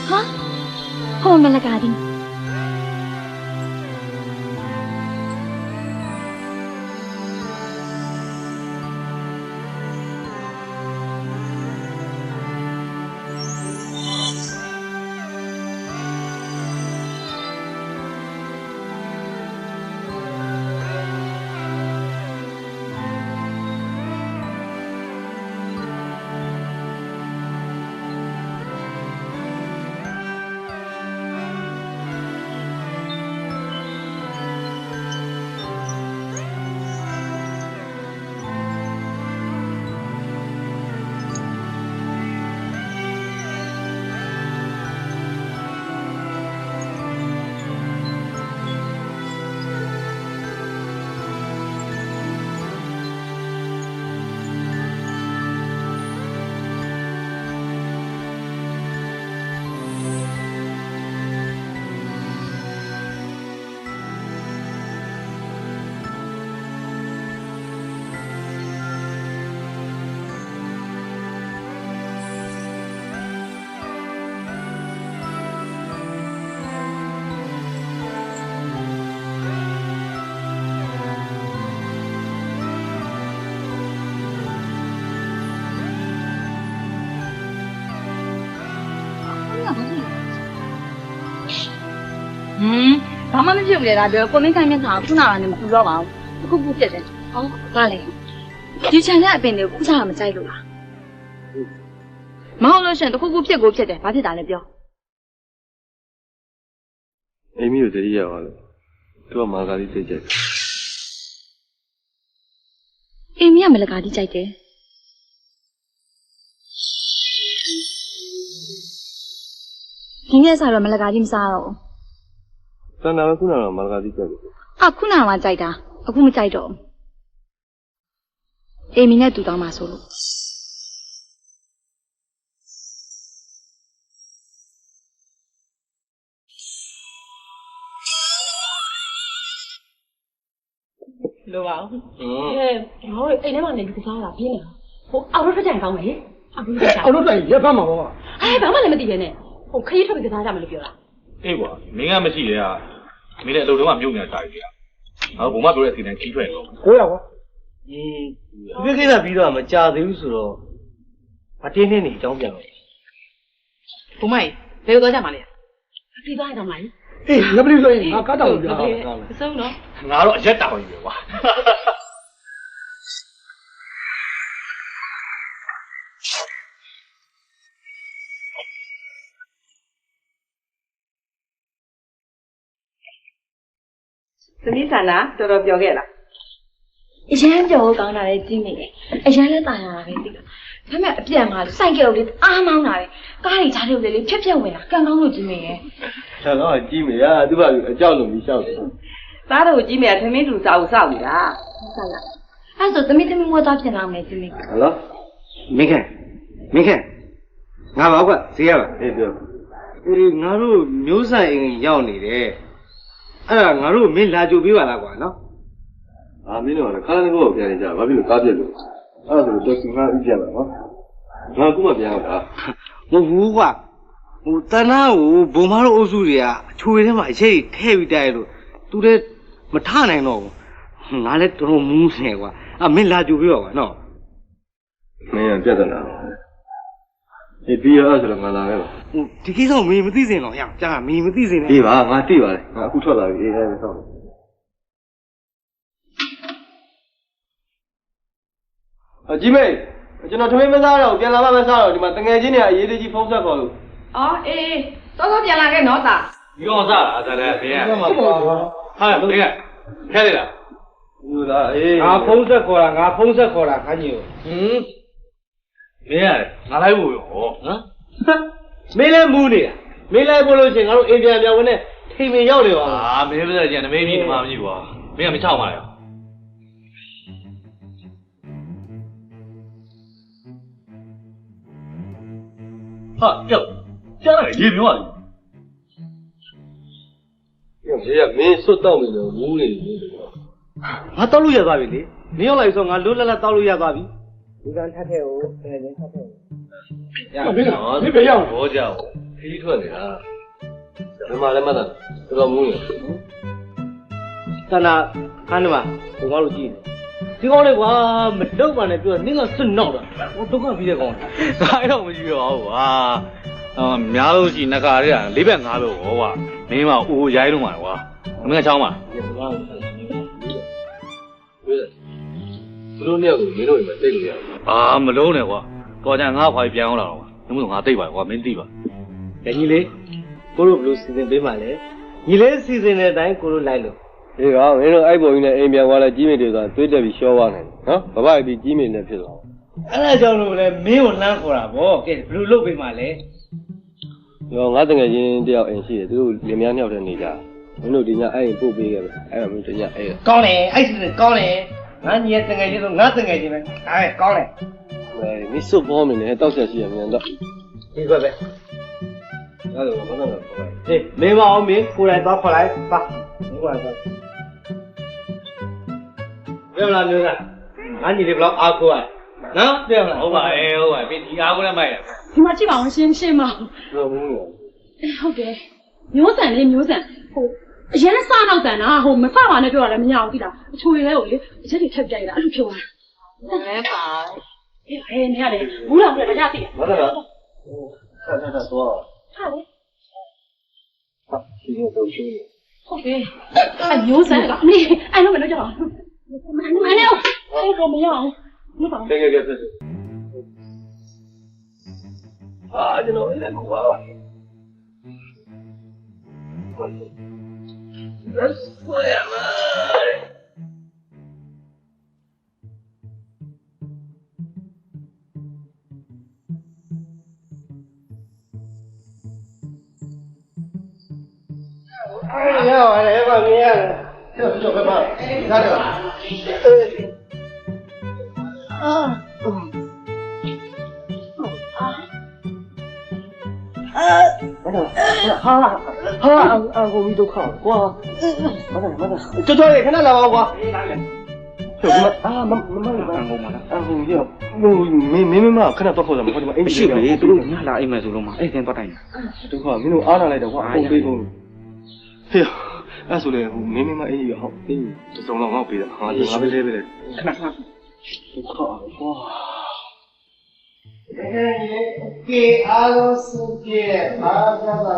ဟာဟိုမလကာဒီ ဘာမှမဖြစ်ဘူးလေဒါပြောကိုမင်းခိုင်မျက်နှာခုနကနေမပူတော့ပါဘူးအခုခုဖြစ်တယ်ဟောဘာလဲဒီချန်တဲ့အပင်တွေကိုခုစားမကြိုက်လို့လားမဟုတ်လို့ရှင်တခုခုဖြစ်ကိုဖြစ်တယ်ဘာဖြစ်တာလဲပြောအိမ်မီကိုတတိယပါလို့သူကမာဂါရီသိကြတယ်အိမ်မီကမလကာတိကြိုက်တယ်ဒီနေ့စားတော့မလကာတိမစားတော့စန္ဒာကခုနကတော့မာဂါရီကြိုက်တယ်ခုနကကြိုက်တာအခုမကြိုက်တော့အိမ်မီနဲ့တူတောင်းမှာဆိုလို့လိုပါဘူးငါတို့အိမ်ထဲမှာနေပြီးစားတာပြင်းနေတာဟိုအောက်တော့ထွက်ကြရင်ကောင်းမယ်လေအောက်တော့ထွက်ရင်ရက်ဖတ်မှာပေါ့ဘာမှလည်းမသိရဲနဲ့ဟိုခရီးထွက်ပြီးစားကြမယ်လို့ပြောတာအေးကွာမင်းကမရှိလေကမင်းလည်းအလုပ်တုံးကမြုပ်နေတာတာကြီးကငါဘုံမပြောတဲ့အစီအစဉ်ကြီးထွက်တော့ကိုရကွာဒီကိစ္စပြီးတော့မကြသေးဘူးဆိုတော့မတင်းနေနေအကြောင်းပြန်တော့ဘုံမကြီးဘယ်လိုသွားကြမှာလဲပြီးသွားရတော့မလားအေးငါပလိဆိုရင်ငါကားတောင်ပြအဆုံးတော့ငါတော့အရက်တောင်ကြီးပဲကွာသမီးဆန္ဒတော်တော်ပြောခဲ့လားအရန်ပြောကောင်းတာလေကြီးနေတယ်အရန်လည်းတာရတာပဲသိလားဒါပေမဲ့အပြန်မှာစိုက်ကြလို့လေအားမောင်းတာလေကားတွေဈားတွေလေဖြက်ဖြက်ဝင်တာကန်ကောင်းလို့ကြီးနေရဲ့ဆန္ဒကကြီးမေရသူ့ဘာအကြောက်လို့မလျှောက်တယ်သားတော်ကြီးမေကသမီးလူစားကိုစောက်နေတာဆန္ဒအဲ့ဆိုသမီးမွေးသွားပြင်လာမယ်ကြီးမေဟယ်လိုမင်းခင်ငါပါကွဈေးရပါအေးပြောငါတို့မျိုးဆိုင်အိမ်ရောက်နေတယ်အဲ့ဒါငါတို့မင်းလာကြိုပေးပါလားကွာနော်မင်းတို့ကခါးနေဖို့ပြန်နေကြဘာဖြစ်လို့ကားပြက်လို့အဲ့ဒါဆိုတော့စီငါဥပြပါနော်ငါခုမှပြန်ရောက်တာမဟုတ်ဘူးကွာဟိုတဏ္ဍာကိုဘုံမတို့အုပ်စုတွေကအချွေထဲမှာအချိန်ထည့်ပြီးတိုက်လို့သူလည်းမထနိုင်တော့ဘူးငါလည်းတော်တော်မူးနေကွာမင်းလာကြိုပေးပါကွာနော်မင်းပြဿနာဒီပြီးရဆိုတော့ငါလာခဲ့ပါဒီကိစ္စကိုမင်းမသိစင်တော့ရကြာမင်းမသိစင်နဲ့ဒီပါငါသိပါတယ်ငါအခုထွက်လာပြီအေးအဲ့ဒါဆောက်ကြီးမေကျွန်တော်ထမင်းမစားတော့ပြန်လာမှမစားတော့ဒီမှာတငယ်ချင်းတွေအရေးတကြီးဖုန်းဆက်ခေါ်လို့အေးစောပြန်လာခဲ့နော်သားဒီကောင်စားတာဒါလည်းဘယ်ကဟာဘယ်ကခဲလေလားယူလားအေးငါဖုန်းဆက်ခေါ်တာခန်းကြီးကိုမင်းရတယ်ငါလိုက်ဖို့ရောဟမ်မင်းလည်းမူးနေတာမင်းလိုက်ဖို့လို့ချင်းငါတို့အိမ်ပြန်ပြန်ဝင်နေထိမ်မရောက်နေပါမင်းလည်းကြံနမေးပြီးဒီမှာမရှိဘူးကွာမင်းကမချောက်ပါလေဟာကြောက်ကြားရတယ်ရေမျိုးရတယ်ရေကမင်းစွတ်တော့နေလို့မူးနေတယ်ငါတောက်လို့ရသွားပြီလေမင်းရောက်လိုက်ဆိုငါလွတ်လပ်လပ်တောက်လို့ရသွားပြီဒီကံထပ်ထဲကိုတကယ်ချင်းထပ်ထဲရပြီနော်ဒီပဲရောက်ဘောကြောက်ခီးထွက်နေတာဘယ်မှာလဲမသားတော်တော်မူးနေသနာခန်းမှာဘုံကားလို့ကြည့်နေဒီကောင်းလေးကွာမတုတ်ပါနဲ့ပြောနင်းကစွတ်နောက်တာဟိုဒုက္ခပြီးတဲ့ကောင်းဒါတော့မရှိတော့ဘူးကွာများလို့ရှိနှခါတွေက၄ဘက်၅ဘက်ဟောကွာမင်းမအိုးရိုင်းလို့မှာကွာမင်းကချောင်းပါဘလို့နဲ့ကိုမင်းတို့အိမ်မှာတိတ်လို့ရမလုံးနဲ့ကွာတော်ကြငါ့ခွာပြန်အောင်လာတော့ကွာနှမို့ငါတိတ်ပါကွာမင်းသိပါညီလေးကိုတို့ဘလို့စီစဉ်ပေးမှလဲညီလေးစီစဉ်တဲ့အတိုင်းကိုတို့လိုက်လို့ဒီကောင်မင်းတို့အဲ့ပုံကြီးနဲ့အိမ်ပြန်သွားလဲကြီးမိတွေဆိုတာတွေးတက်ပြီးရှောသွားနိုင်တယ်နော်ဘဘပြီးကြီးမိနဲ့ဖြစ်သွားအဲ့ဒါကြောင့်လို့လည်းမင်းကိုလှမ်းခေါ်တာဗောကဲဘလို့လုပ်ပေးမှလဲရောငါတငယ်ချင်းတယောက်အိမ်ရှိတယ်သူတို့လင်မယားနှစ်ယောက်တည်းနေကြမင်းတို့ဒီညအဲ့ပို့ပေးခဲ့ပဲအဲ့ဒါမင်းတို့ညအဲ့ကောင်းတယ်အဲ့စီစဉ်ကောင်းတယ်ငါညီရဲ့တငယ်ချင်းဆိုငါတငယ်ချင်းပဲအဲ့ကောင်းတယ်မင်းစွတ်ပေါ်မင်းနဲ့တောက်ဆက်ရှိရမြန်တော့ဒီကွက်ပဲအဲ့လိုဘာလို့လဲဟေးမင်းမအောင်မင်းကိုယ်တိုင်သွားခေါ်လိုက်ပါကိုယ်တိုင်သွားပြောလားမျိုးသားငါညီလေးဘလောက်အားကိုးရနော်ပြောလားဟုတ်ပါပြီဒီအားကိုးနဲ့မိုက်ရဒီမှာကြည့်ပါအောင်ရှင်းပါဟုတ်ဘူးဟုတ်တယ်မျိုးစံလေးမျိုးစံဟိုအရင်စနောက်တန်တာဟိုမစပါနဲ့ပြောရလဲမရအောင်သိလားအချွေလေးကိုလေအချက်တွေထပ်ကြိုက်တာအဲ့လိုဖြစ်သွားတာနဲပါအေးနေရတယ်ဘူးလားဒါကြသိတယ်ဟုတ်တယ်လားဆက်သွားဟာလေ နေတော့ရှိနေ ဟုတ်တယ်အမျိုးဆန်ကအမလေးအဲ့လိုမလုပ်ကြပါဘူးမနဲ့အဲ့တော့မရအောင်မပါဘူးကဲဖြစ်အာကျွန်တော်လည်းကိုပါလက်ဆွဲရမှာရပါတယ်ဗျမြင်ရတယ်ကျော်ပဲပါရတယ်အာဟာကိုပြီးတော့ခေါ့ကွာမတော်ကျော်ရခဏလာပါကွာကျော်မမလာပါဘူးမလားအခုရောမင်းမခဏတော့ခေါ်တယ်မဟုတ်ဘူးအိမ်ရှိလေသူတို့ညလာအိမ်မယ်ဆိုတော့မအဲ့တင်တော့တိုင်ဒုက္ခမင်းတို့အားလာလိုက်တော့ကွာအုံပေးကုန်ဟေးအဲ့ဆိုလေဟိုမင်းမအေးရဟုတ်အေးတစုံတော့ငေါ့ပေးတာငါပဲလဲပေးလိုက်ခဏဒုက္ခကွာကေအားလုံးစုပြည့်ပါကြပါ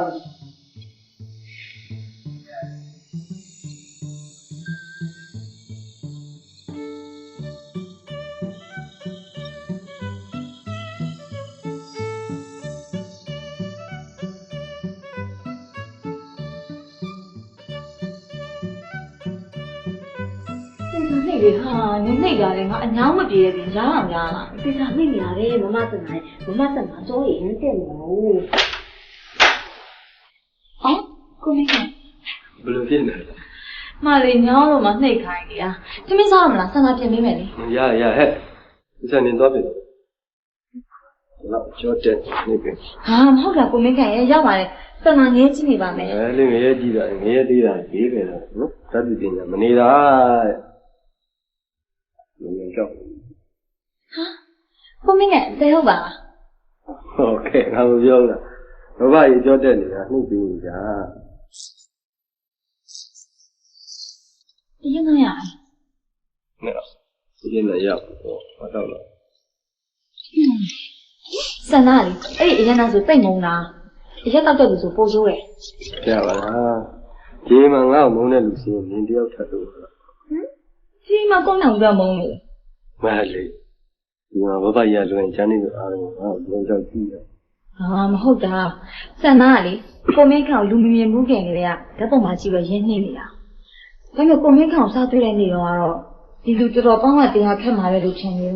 နေလေဟာနေနေကြတယ်ငါအညောင်းမပြေဘူးရားအောင်များလားဒီစားနေနေရတယ်မမစံနိုင်မမစံမှာစိုးရင်တက်နေလို့အော်ကိုမင်းဘယ်လိုဖြစ်နေလဲမလေးညောင်းလို့မနှိပ်ခိုင်းနေရသမင်းစားမလားဆန္ဒပြင်ပေးမယ်လေရဟဲ့ဒီစနေတော့ပြီတော့ကြောတက်နေပြီဟာမဟုတ်လားကိုမင်းခိုင်ရောက်ပါတယ်ဆန္ဒငင်းကြည့်နေပါမယ်လေငရဲကြည့်တာငရဲသေးတာရေးပဲတော့နော်သတိပညာမနေတာတဲ့ကြောက်ဟာကိုမင်းကတဲဟုတ်ပါဟုတ်ကဲ့ငါမပြောဘူးလားဘဘရေကြောတက်နေတာနှုတ်ပြီးကြဒီရမရနော်ဒီနေ့ရောက်တော့မတော့လို့ဆန္ဒလေအဲ့ဒီအရင်ကဆိုတိတ်မုံလားအရက်တောက်တဲ့လူဆိုပိုးဆိုးတယ်ကြပါလားဒီမှာငါ့ကိုမုန်းတဲ့လူစီရင်တယောက်ထပ်လို့ဒီမှာကောင်းအောင်တော့မုန်းနေမလေးဒီမှာဘဘရလွင်ချမ်းနေလို့အားလုံးငါ့ကိုလုံးချောက်ကြည့်ရဟာမဟုတ်တာဆန္ဒကလေကိုမင်းခေါင်လူမြင်မှုခင်တွေကဓာတ်ပုံမှာကြည့်လို့ရင်းနှီးနေတာဒါပေမဲ့ကိုမင်းခေါင်စားတွေ့တဲ့နေတော့ဒီလူတော်တော်ပေါင်းကတရားခက်မှာပဲလို့ထင်နေ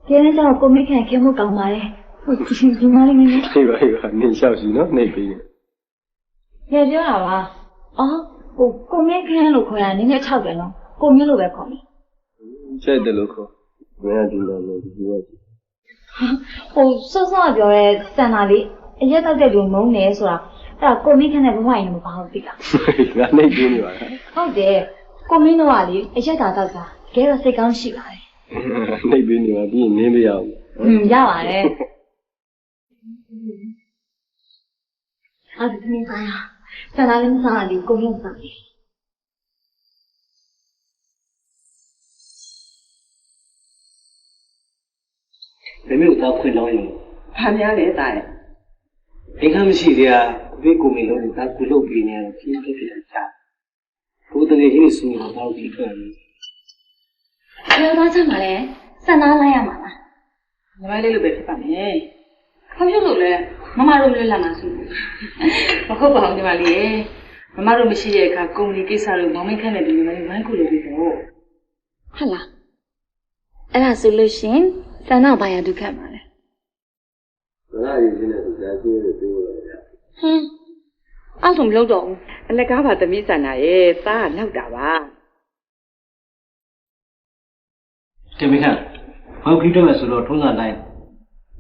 ကျင်းကျတော့ကိုမင်းခံခင်မှုကောင်းပါလေဟုတ်ဒီမလေးမင်းဟေးပါနင်းလျှောက်စီနော်နှိပ်ပြီးလေပြောတာပါအော်ကိုမင်းခံလို့ခေါ်ရနင်းနဲ့6တယ်နော်ကိုမင်းလို့ပဲခေါ်မယ်ကျဲတယ်လို့ခေါ်မင်းကဒီလိုမျိုးဒီလိုစောစောပြောရဲစံတာလေးအရက်တောက်တဲ့လူမုန်းနေဆိုတာအဲ့ဒါကိုမင်းခံတဲ့ဘဝရင်မပါဘူးသိလားငါနှိပ်ပြီးနေပါလားဟုတ်တယ်ကိုမင်းတို့ကလေအရက်တာတောက်တာတကယ်တော့စိတ်ကောင်းရှိပါတယ်နှိပ်ပြီးနေပါပြီးနင်းမရဘူးရပါတယ်အဲ့ဒီမင်းသားဆန္ဒလေးမစားလေးကိုရုံစားလေးဘယ်မျိုးသားခွင့်လောင်းရင်ဘာများလဲတာရဲ့အိမ်ကမရှိသေးတာအဖေကိုမင်းလုံးတာကုလုပ်ပြီးနေတယ်ဖြစ်ဖြစ်ချာဘုဒ္ဓရဲ့ဟိစူမှာတော့ဒီထွက်နေဘယ်တော့ချမှာလဲဆန္ဒလိုက်ရမှာလားညီမလေးလိုပဲဖြစ်ပါမယ်ဘာဖြစ်လို့လဲမမတို့လည်းလာမှာဆိုမဟုတ်ပါဘူးညီမလေးရဲ့မမတို့မရှိတဲ့အခါကုမ္ပဏီကိစ္စတွေမောင်းမခန့်တဲ့ဒီညီမလေးဝိုင်းခုလုပ်ပြီးတော့ဟုတ်လားအဲ့ဒါဆိုလို့ရှင်ဆန္ဒဘာရဒုက္ခမှာလဲဆန္ဒရည်ချင်းနဲ့သူကြားသေးတယ်ပြောလို့ရတယ်အဲ့ဆိုမလုပ်တော့ဘူးအလက်ကားပါသမီးဆန္ဒရဲ့သားကနောက်တာပါကဲမခန့်ဘောက်ပြီးတော့ဆိုတော့ထုံးစံတိုင်း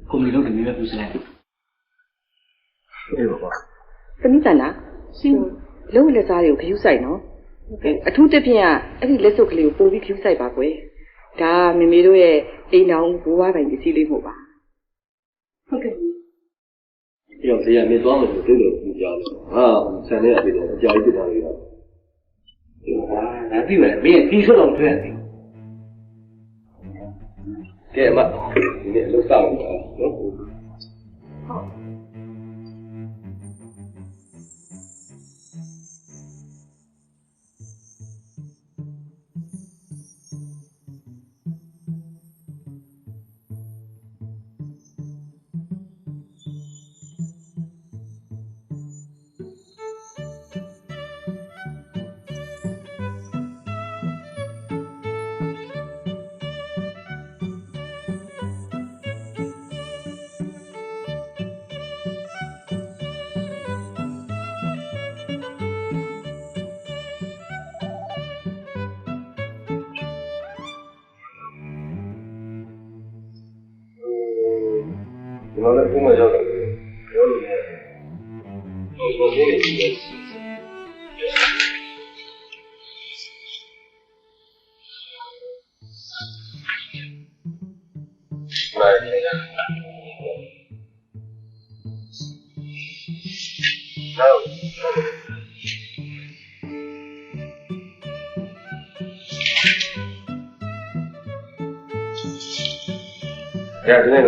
ကုမ္ပဏီလုပ်တယ်မြဲပြူစလိုက်အေးပါသမီးဆန္ဒရှင်လုံးလက်စားတွေကိုခ ्यू ဆိုင်နော်အထူးတစ်ဖြင့်ကအဲ့ဒီလက်စုပ်ကလေးကိုပို့ပြီးခ ्यू ဆိုင်ပါကွယ်ဒါမမေတို့ရဲ့အိမ်တော်ဘိုးဘွားတိုင်းပစ္စည်းလေးမို့ပါဟုတ်ကဲ့ပြောစရာမင်းသွားလို့တွေ့လို့ပြကြတယ်ဟာဆန်နေရပြီတော့အကြာကြီးဖြစ်တာလေဟာငါသိမယ်မင်းပြီးထွက်တော့ထွက်တယ်ကဲမဒီနေ့လောက်ဆောင်တာနော်ဟုတ် ကျွန်တော်လည်းခုမှရောက်တယ်ပြောလို့ရတယ်ဟိုကိုကြီးနေရတယ်နော်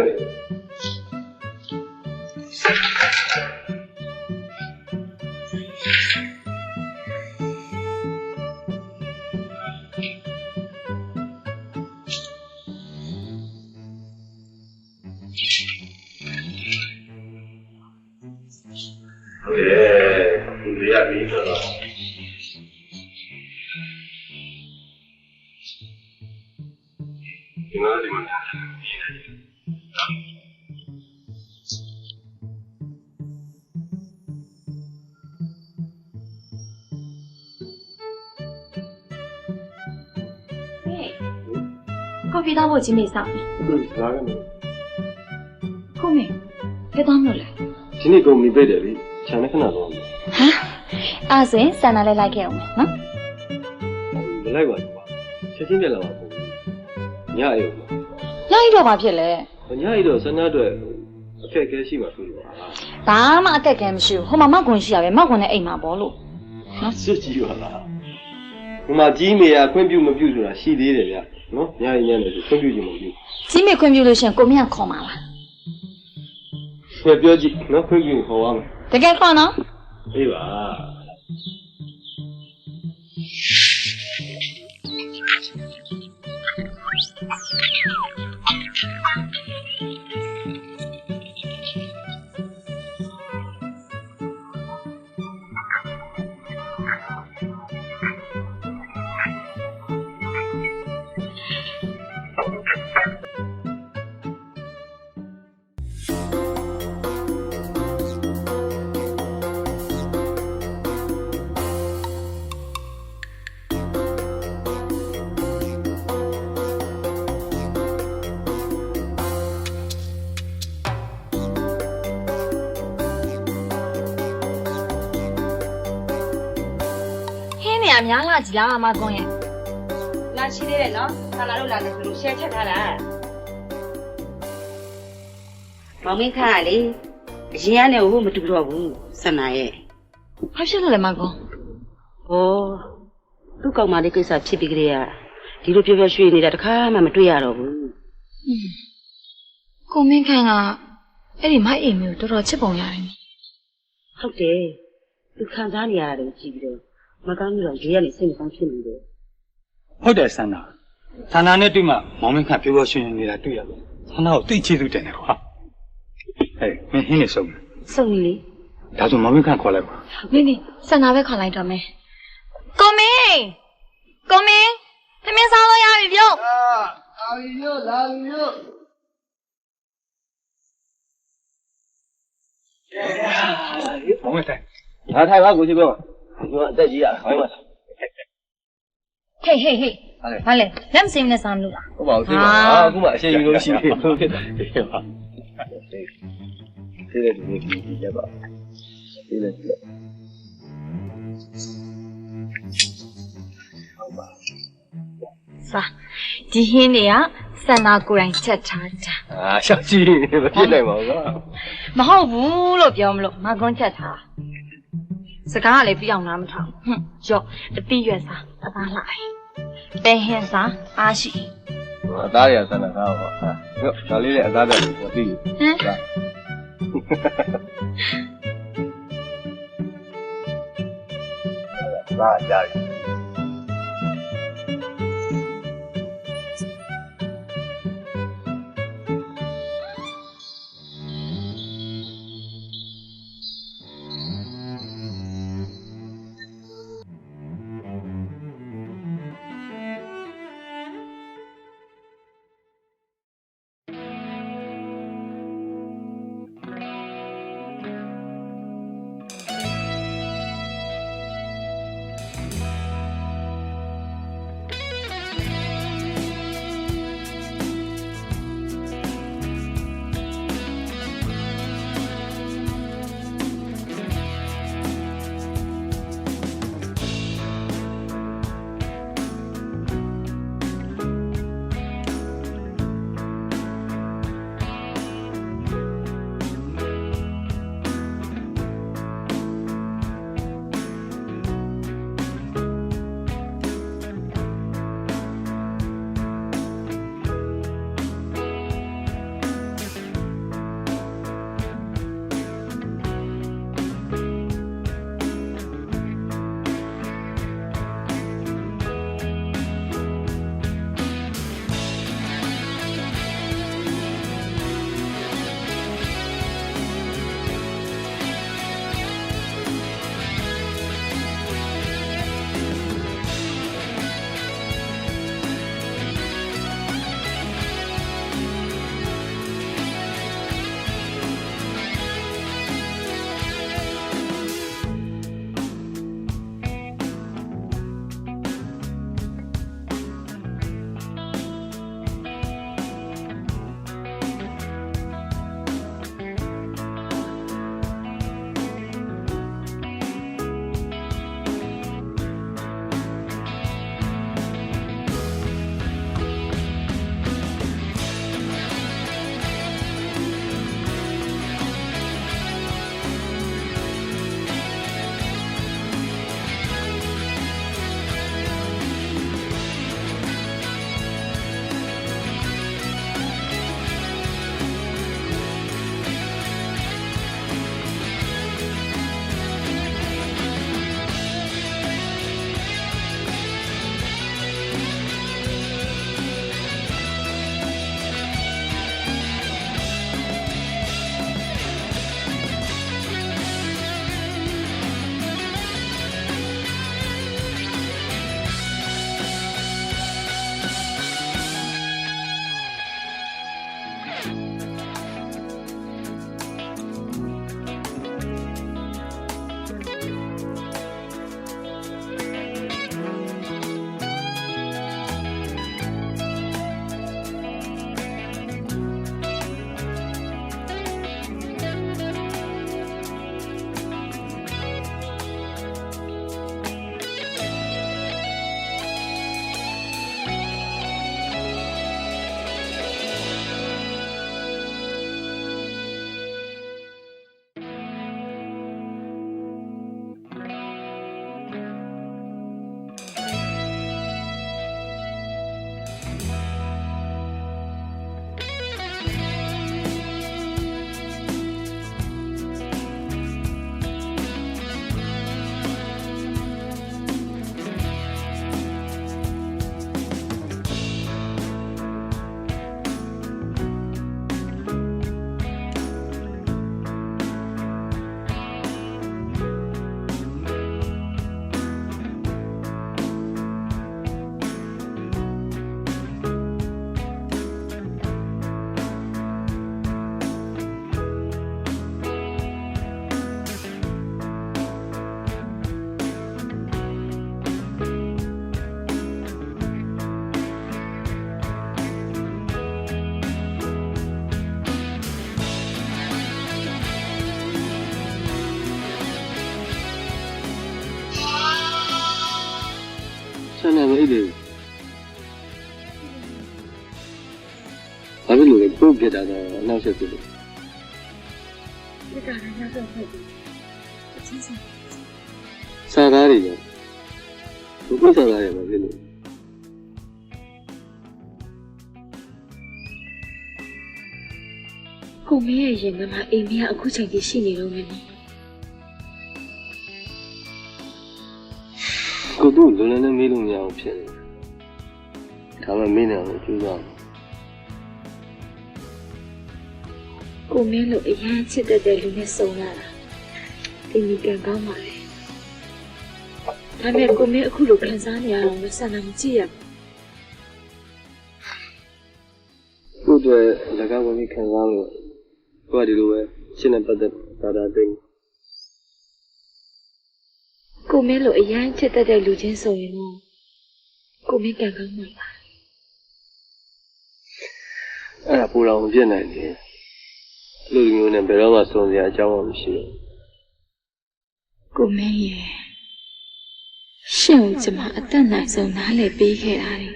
ကော်ဖီတောက်ဖို့ကြီးမေးစောင့် လာခဲ့မယ် ကိုမေဖဲသွားမလို့လဲ ဒီနေ့ကုမ္ပဏီပိတ်တယ်လေခြံနဲ့ခဏတော့ အဲ့ဆိုရင်ဆန္ဒလေးလိုက်ခဲ့အောင်မယ်နော် မလိုက်ပါဘူးချက်ချင်းပြက်လာပါဘူးညအိမ် ညအိတော့ဘာဖြစ်လဲ ညအိမ်တော့ဆန္ဒအတွက်အခက်အခဲရှိမှဆိုလို့ပါ ဘာမှအခက်အခဲမရှိဘူးဟိုမှာမောက်ကွန်ရှိရပဲမောက်ကွန်နဲ့အိမ်မှာပေါ့လို့ နော်စစ်ကြီးပါလားဒီမှာကြီးမေကခွင့်ပြုမပြုဆိုတာရှိသေးတယ်ဗျနော်ညအိမ်ညနေဆိုခွင့်ပြုခြင်းမပြု ကြီးမေခွင့်ပြုလို့ရှင်ကိုမင်းကခေါ်မှာလား ဆွဲပြောကြည့်နော်ခွင့်ပြုခေါ်ပါမယ် တကယ်ခေါ်နော် အေးပါ များလာကြည်လားမကွန်ရဲ့ လာရှိသေးတယ်နော်ဆန္ဒတို့လာတယ်ဆိုလို့ share ချက်ထားတာမောင်မင်းခါကလေအရင်ကလည်းဟိုမတူတော့ဘူးဆန္ဒရဲ့ ဘာဖြစ်လို့လဲမကွန် ဟောသူ့ကောင်မလေးကိစ္စဖြစ်ပြီးကြတဲ့ဒီလိုပြောပြောရွှေ့နေတာတခါမှမတွေ့ရတော့ဘူး ကိုမင်းခန့်ကအဲ့ဒီမိုက်အိမ်မျိုးတော်တော်ချစ်ပုံရတယ် ဟုတ်တယ်သူခံစားနေရတာကိုကြည့်ပြီးတော့မကောင်းဘူးတော့ရေကနေစိတ်မကောင်းဖြစ်နေတယ် ဟုတ်တယ်ဆန္ဒနဲ့တွေ့မှမောင်မင်းခန့်ပြောရွှင်နေတာတွေ့ရလို့ဆန္ဒကိုသိချသူတယ်နဲ့ကွာဟဲ့မင်းဟင်းနေဆုံး စုံပြီလေ ဒါဆိုမောင်မင်းခန့်ခေါ်လိုက်ပါ နေဆန္ဒပဲခေါ်လိုက်တော့မယ်ကိုမင်းသမင်းစားလို့ရပြီပြုတ် အာရီယိုလာရီယို မောင်မင်းခန့် လာထိုင်ပါကိုကြီးပြောကျွန်တော်အသက်ကြီးရခိုင်းပါလား ဟေးဘာလဲလက်မစင်းနဲ့စားမလို့လား ဟုတ်ပါဘူးသိပါအခုမှအရှင်ယူလို့ရှိသေးလို့ဖြစ်တာသိပါသိတယ်ဒီရက်ပါသိတယ်ဟုတ်ပါ စားဒီဟင်းတွေကဆန္ဒကိုယ်တိုင်ချက်ထားတာ ရှောက်ကြည့်မဖြစ်နိုင်ပါဘူးကွာ မဟုတ်ဘူးလို့ပြောမလို့မကွန်းချက်ထားစကားကလည်းပြအောင်လားမထောင်ရော့တပိရွက်စားအသားလှပဲဟင်းစားအားရှိ အသားတွေကဆန္ဒသားပါဟာဒါလေးနဲ့အသားတက်ပြီးပြီးဒါကြားပြီ ဟ ဆက်နေမိတယ်ဘာဖြစ်လို့လဲပုတ်ပြတာတော့နောက်ဆက်ပြီလို့ ဒီကနေ့နောက်ဆုံးဖြစ်ပြီအချင်းချင်း စားကားတွေရောဘုပ္ပစားကားရပါဖြစ်လို့ ကိုမင်းရဲ့ရင်ထဲမှာအိမ်မကအခုချိန်ကြီးရှိနေတော့မယ်နော် ကိုတို့လွန်လန်းနေမေးလို့မရအောင်ဖြစ်နေဒါမှမင်းနဲ့ကိုကြိုးစား ကိုမင်းလိုအရင်ချစ်တဲ့လူနဲ့ဆုံရတာဒီနေ့ကံကောင်းပါလေဒါပေမဲ့ကိုမင်းအခုလိုခံစားနေရအောင်မဆန္ဒမကြည့်ရဘူး ကိုတို့လက်ကဝင်ပြီးခံစားလို့ကိုကဒီလိုပဲရှင်းနေပတ်သက်တာသိ ကိုမင်းလိုအရင်ချစ်တဲ့လူချင်းဆိုရင်တော့ကိုမင်းကံကောင်းမှာပါ အဲ့ဒါပူတော်မပြည့်နိုင်တယ်လူမျိုးနဲ့ဘယ်တော့မှစုံစရာအကြောင်းမရှိဘူး ကိုမင်းရဲ့ရှင်ကိုကျွန်မအသက်နိုင်ဆုံးနားလည်ပေးခဲ့တာလေ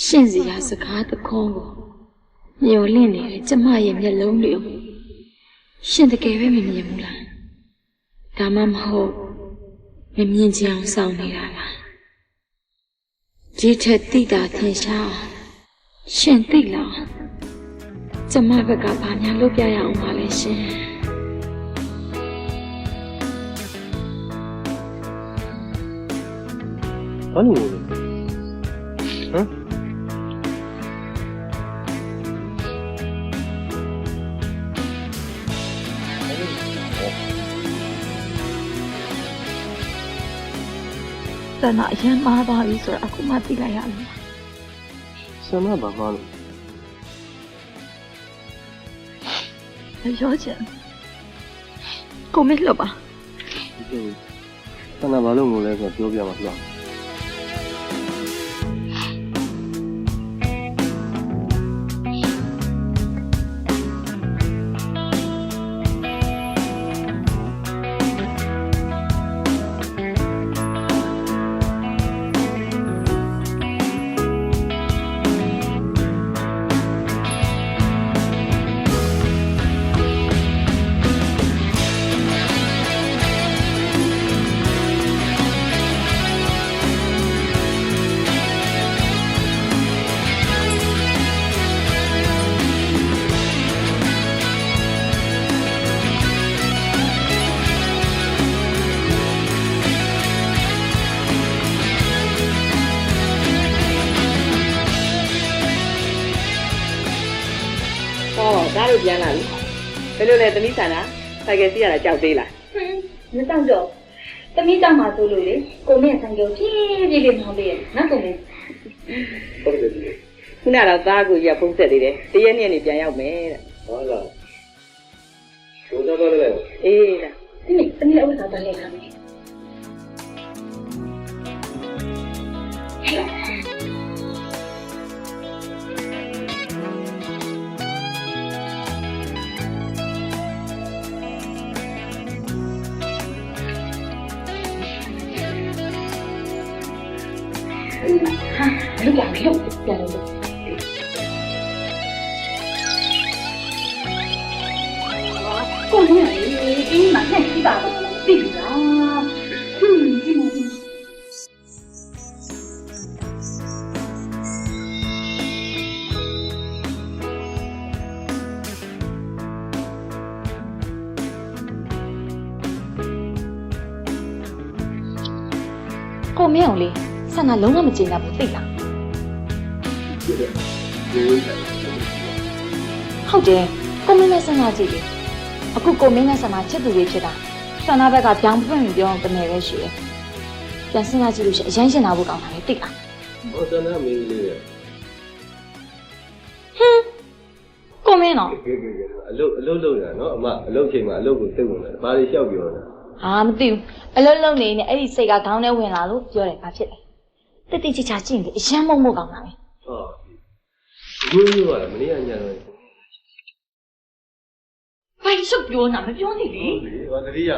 ရှင်စီရစကားတခေါ်ကိုမျောလင့်နေတဲ့ကျွန်မရဲ့မျက်လုံးတွေကိုရှင်တကယ်ပဲမမြင်ဘူးလားဒါမှမဟုတ်မမြင်ချင်အောင်စောင့်နေတာလားဒီထက်တိတာထင်ရှားရှင်သိလားကျွန်မဘက်ကဘာများလုပ်ပြရအောင်ပါလဲရှင် ဘာလို့လဲဟမ် ဆန္ဒအရင်မှားသွားပြီဆိုတော့အခုမှသိလိုက်ရလို့ ဆန္ဒဘာမှလို့ ပြောချင်ကိုမင်းလို့ပါ ဆန္ဒဘာလို့ငိုလဲဆိုတော့ပြောပြမှာဖြစ်ပါ ဒါတို့ပြန်လာပြီဘယ်လိုလဲသမီးဆန္ဒဆိုင်ကယ်စီးရတာကြောက်သေးလား မတောက်တော့သမီးတောက်မှာဆိုလို့လေကိုမင်းဆိုင်ကိုဖြည်းဖြည်းလေးမောင်းပေးရနော်ကိုမင်း ဟုတ်တယ်ဒီ ခုနကတော့သားကိုကြီးကဖုန်းဆက်သေးတယ်တရက်နေ့နေပြန်ရောက်မယ်တဲ့ ဟုတ်လားဘုရားတော်လည်း အေးလား သမီးဥစ္စာတန်းလေးခါမယ် lúc làm cái lúcပြန်လို့ကိုလေးအေးမနဲ့ကြည့်ပါဦးပြီလားကိုမင်းအောင်လေးဆန္ဒလုံးဝမကျေနပ်ဘူးသိလားဟုတ်တယ်ကိုမင်းနဲ့ဆန္ဒကြည့်လေအခုကိုမင်းနဲ့ဆန္ဒချစ်သူတွေဖြစ်တာဆန္ဒဘက်ကပြောင်းဖွင့်ပြောင်းတမယ်ပဲရှိတယ်ပြန်စဉ်းစားကြည့်လို့ရှိရင်အရင်ရှင်းတာဖို့ကောင်းတာလေသိလား ဟောတနာမင်းလေးရဲ့ ဟင်းကိုမင်းတော့ အလုပ်လုပ်ရနော်အမအလုပ်ချိန်မှာအလုပ်ကိုသိဝင်တယ်ဘာတွေလျှောက်ပြောတာ ဟာမသိဘူးအလုံးလုံးနေနေအဲ့ဒီစိတ်ကခေါင်းထဲဝင်လာလို့ပြောတယ်ဘာဖြစ်လဲတိတိကျကျကြည့်ရင်အရင်မုံမို့ကောင်းတာပဲ ဟုတ်ဒီလိုမျိုးကမနေ့ကညတော့ ဘာလို့ပြောနာမပြောနေလေ ဟောတတိယ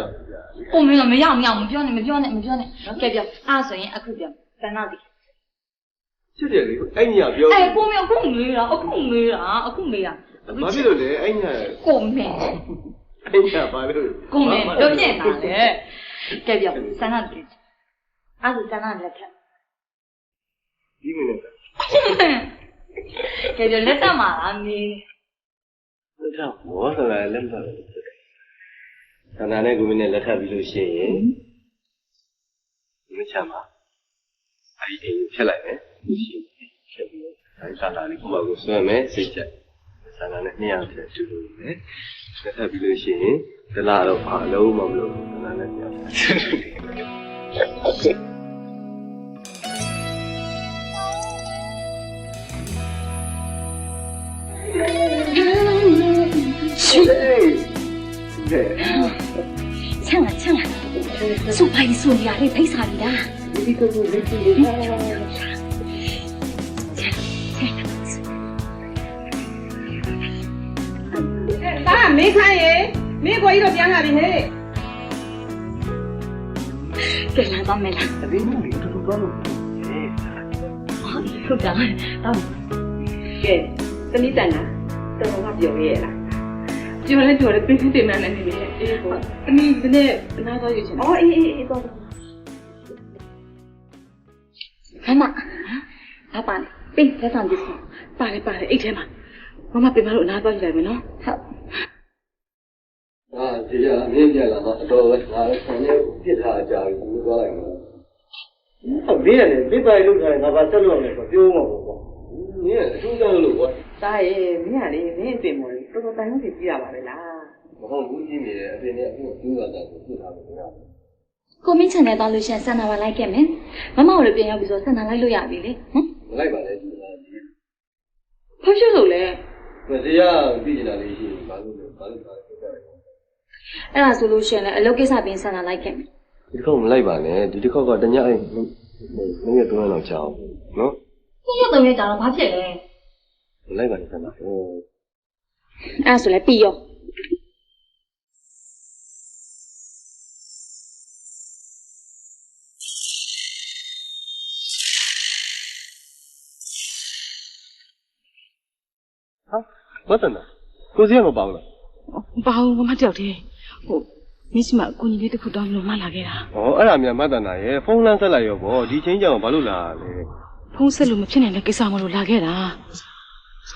ကိုမင်းကမရအောင်မပြောနဲ့ကဲပြောအားဆိုရင်အခုပြော ဆန္ဒဒီ ဖြစ်တယ်လေအဲ့ညာပြော ကိုမင်းအခုမေးတာဘာဖြစ်လို့လဲအဲ့ညာကိုမင်း အဲ့ညာဘာလို့ ကိုမင်းတို့ပြင်တာလေကဲပြောဆန္ဒဒီအဲ့ဒါဆန္ဒလက်ထက် ဒီမင်းနဲ့ ကဲပြောလက်ထက်မှာလားမင်း လက်ထပ်ဘောဆိုတာလက်ထပ်ဆန္ဒနဲ့ကိုမင်းနဲ့လက်ထပ်ပြီးလို့ရှိရင်မချမ်းပါအဲ့ဒီအိမ်ဖြတ်လိုက်မယ်ရှိဖြတ်ပြီးအဲ့ဆန္ဒလေးကိုယ့်ဘာကိုဆွဲမယ်စိတ်ချက်ဆန္ဒနဲ့နှစ်ယောက်တည်းတူတူပဲလက်ထပ်ပြီးလို့ရှိရင်ဒလာတော့ဘာလုံးမလို့ဆန္ဒနဲ့နှစ်ယောက်呛了，说白说呀，你赔啥的啦？你个不会的。爸，没看耶，没过一个变化的嘿。给了，到没了。ဟုတ်ကဲ့တောင်းကဲသမီးတန်လားတော်တော်ကပြောရဲလားပြောလဲပြောလဲပြင်းပြင်းမှန်းနေနေအေးပေါ့သမီးဒီနေ့နားတော့ယူချင်တယ်အေးတော့ခမဘာပါလဲပေးလက်ဆောင်ကြည့်စမ်းပါတယ်အိတ်ထဲမှာမမပြင်မလို့နားတော့ယူလိုက်မယ်နော်ဟုတ်ဒီကအမြင့်ပြလာတော့အတော်ပဲငါဆန်နေပြစ်ထားကြပြီဘူးသွားလိုက်မယ်ဟုတ်ဒီရတယ်ပြစ်ပိုင်လို့ထားရင်ငါဘာဆက်လို့ရလဲဆိုပြောမှာပေါ့မင်းအထူးကြောက်လို့ကွာ တားရဲ့မင်းကလေမင်းအပင်မော်လေတော်တော်တိုင်လို့ကြည့်ရပါပဲလား မဟုတ်ဘူးကြီးနေတယ်အပြင်နဲ့အခုကျူးလာတာကိုပြစ်ထားလို့မရဘူး ကိုမင်းချန်နဲ့သွားလို့ရှင်ဆန္ဒပါလိုက်ခဲ့မယ်မမကိုလည်းပြန်ရောက်ပြီးဆိုဆန္ဒလိုက်လို့ရပြီလေဟမ် မလိုက်ပါနဲ့ဒီလားဒီ ဖတ်ရှုပ်လို့လေ တရားသိနေတာလေးရှိဘာလို့လဲပြတ်တယ် အဲ့ဒါဆိုလို့ရှင်လည်းအလုပ်ကိစ္စပြင်ဆန္ဒလိုက်ခဲ့မယ် ဒီတစ်ခေါက်မလိုက်ပါနဲ့ဒီတစ်ခေါက်ကတညအိမ်မင်းရတော့လောက်ချအောင်နော် ည3ရက်ကြာတော့ဘာဖြစ်လဲ မလိုက်ပါနဲ့ဆန္ဒဟို အဲ့ဒါဆိုလည်းပြီးရောဘာတန်းကိုစီရမပေါင်းလား ဘာလို့မမတယောက်တည်းဟိုမင်းစမအကူကြီးလေးတစ်ခုတောင်းလို့မလာခဲ့တာ ဩအဲ့ဒါမြန်မတန်းနာရဲ့ဖုန်းလန်းဆက်လိုက်ရောဗောဒီချင်းကြောင်ဘာလို့လာလဲ ဖုန်းဆက်လို့မဖြစ်နိုင်တဲ့ကိစ္စမလို့လာခဲ့တာ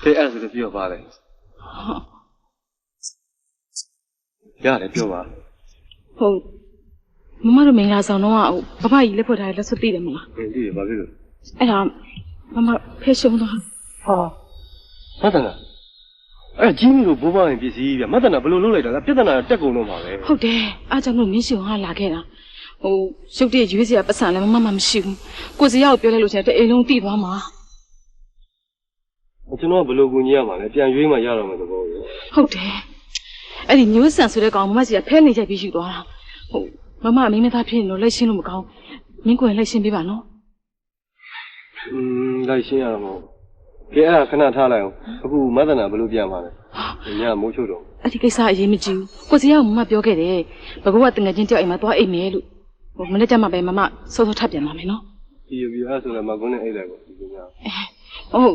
ကဲအဲ့ဒါဆိုပြောပါလေရတယ်ပြောပါ ဟုတ်မမတို့မင်္ဂလာဆောင်တော့ဘဘကြီးလက်ဖွဲ့ထားတဲ့လက်စွပ်သိတယ်မလား ဒီဘာဖြစ်လို့ အဲ့ဒါမဖဲရှုံးတော့ ဟာမတန်းနာအဲ့ကြီးမီကိုဘိုးဘရင်ပစ္စည်းပြမတန်းနာဘယ်လိုလုပ်လိုက်တာလဲပြဿနာတက်ကုန်တော့မှာပဲ ဟုတ်တယ်အားကြောင့်လို့မင်းရှင်ကလာခဲ့တာဟိုရုပ်တရက်ရွေးစရာပတ်စံလည်းမမရှိဘူးကိုစီရောက်ပြောလိုက်လို့ရှင်တဲ့အိမ်လုံးတိသွားမှာ ကျွန်တော်ကဘယ်လိုကူညီရမှာလဲပြန်ရွေးမှရတော့မယ်သဘောပဲ ဟုတ်တယ်အဲ့ဒီမျိုးဆန်ဆိုတဲ့ကောင်မမစီကဖဲနေချက်ပြီးယူသွားတာဟုတ်မမမင်းမသားဖြစ်နေလို့လက်ရှင်းလို့မကောင်းမင်းကိုယ်လက်ရှင်းပေးပါနော် လိုက်ရှင်းရတော့မဟုတ်ကဲအဲ့ဒါခဏထားလိုက်အောင်အခုမသနာဘယ်လိုပြန်ပါလဲညမိုးချုပ်တော့ အဲ့ဒီကိစ္စအရေးမကြီးဘူးကိုစီရောက်မမပြောခဲ့တယ်ဘကောကတငယ်ချင်းတယောက်အိမ်မှာသွားအိမ်မယ်လို့ဟိုမနေ့ကမှပဲမမစောစောထပ်ပြန်လာမယ်နော် ဒီအဲ့ဆိုလည်းမကွန်းနဲ့အိတ်လိုက်ပေါ့ဒီကည ဟုတ်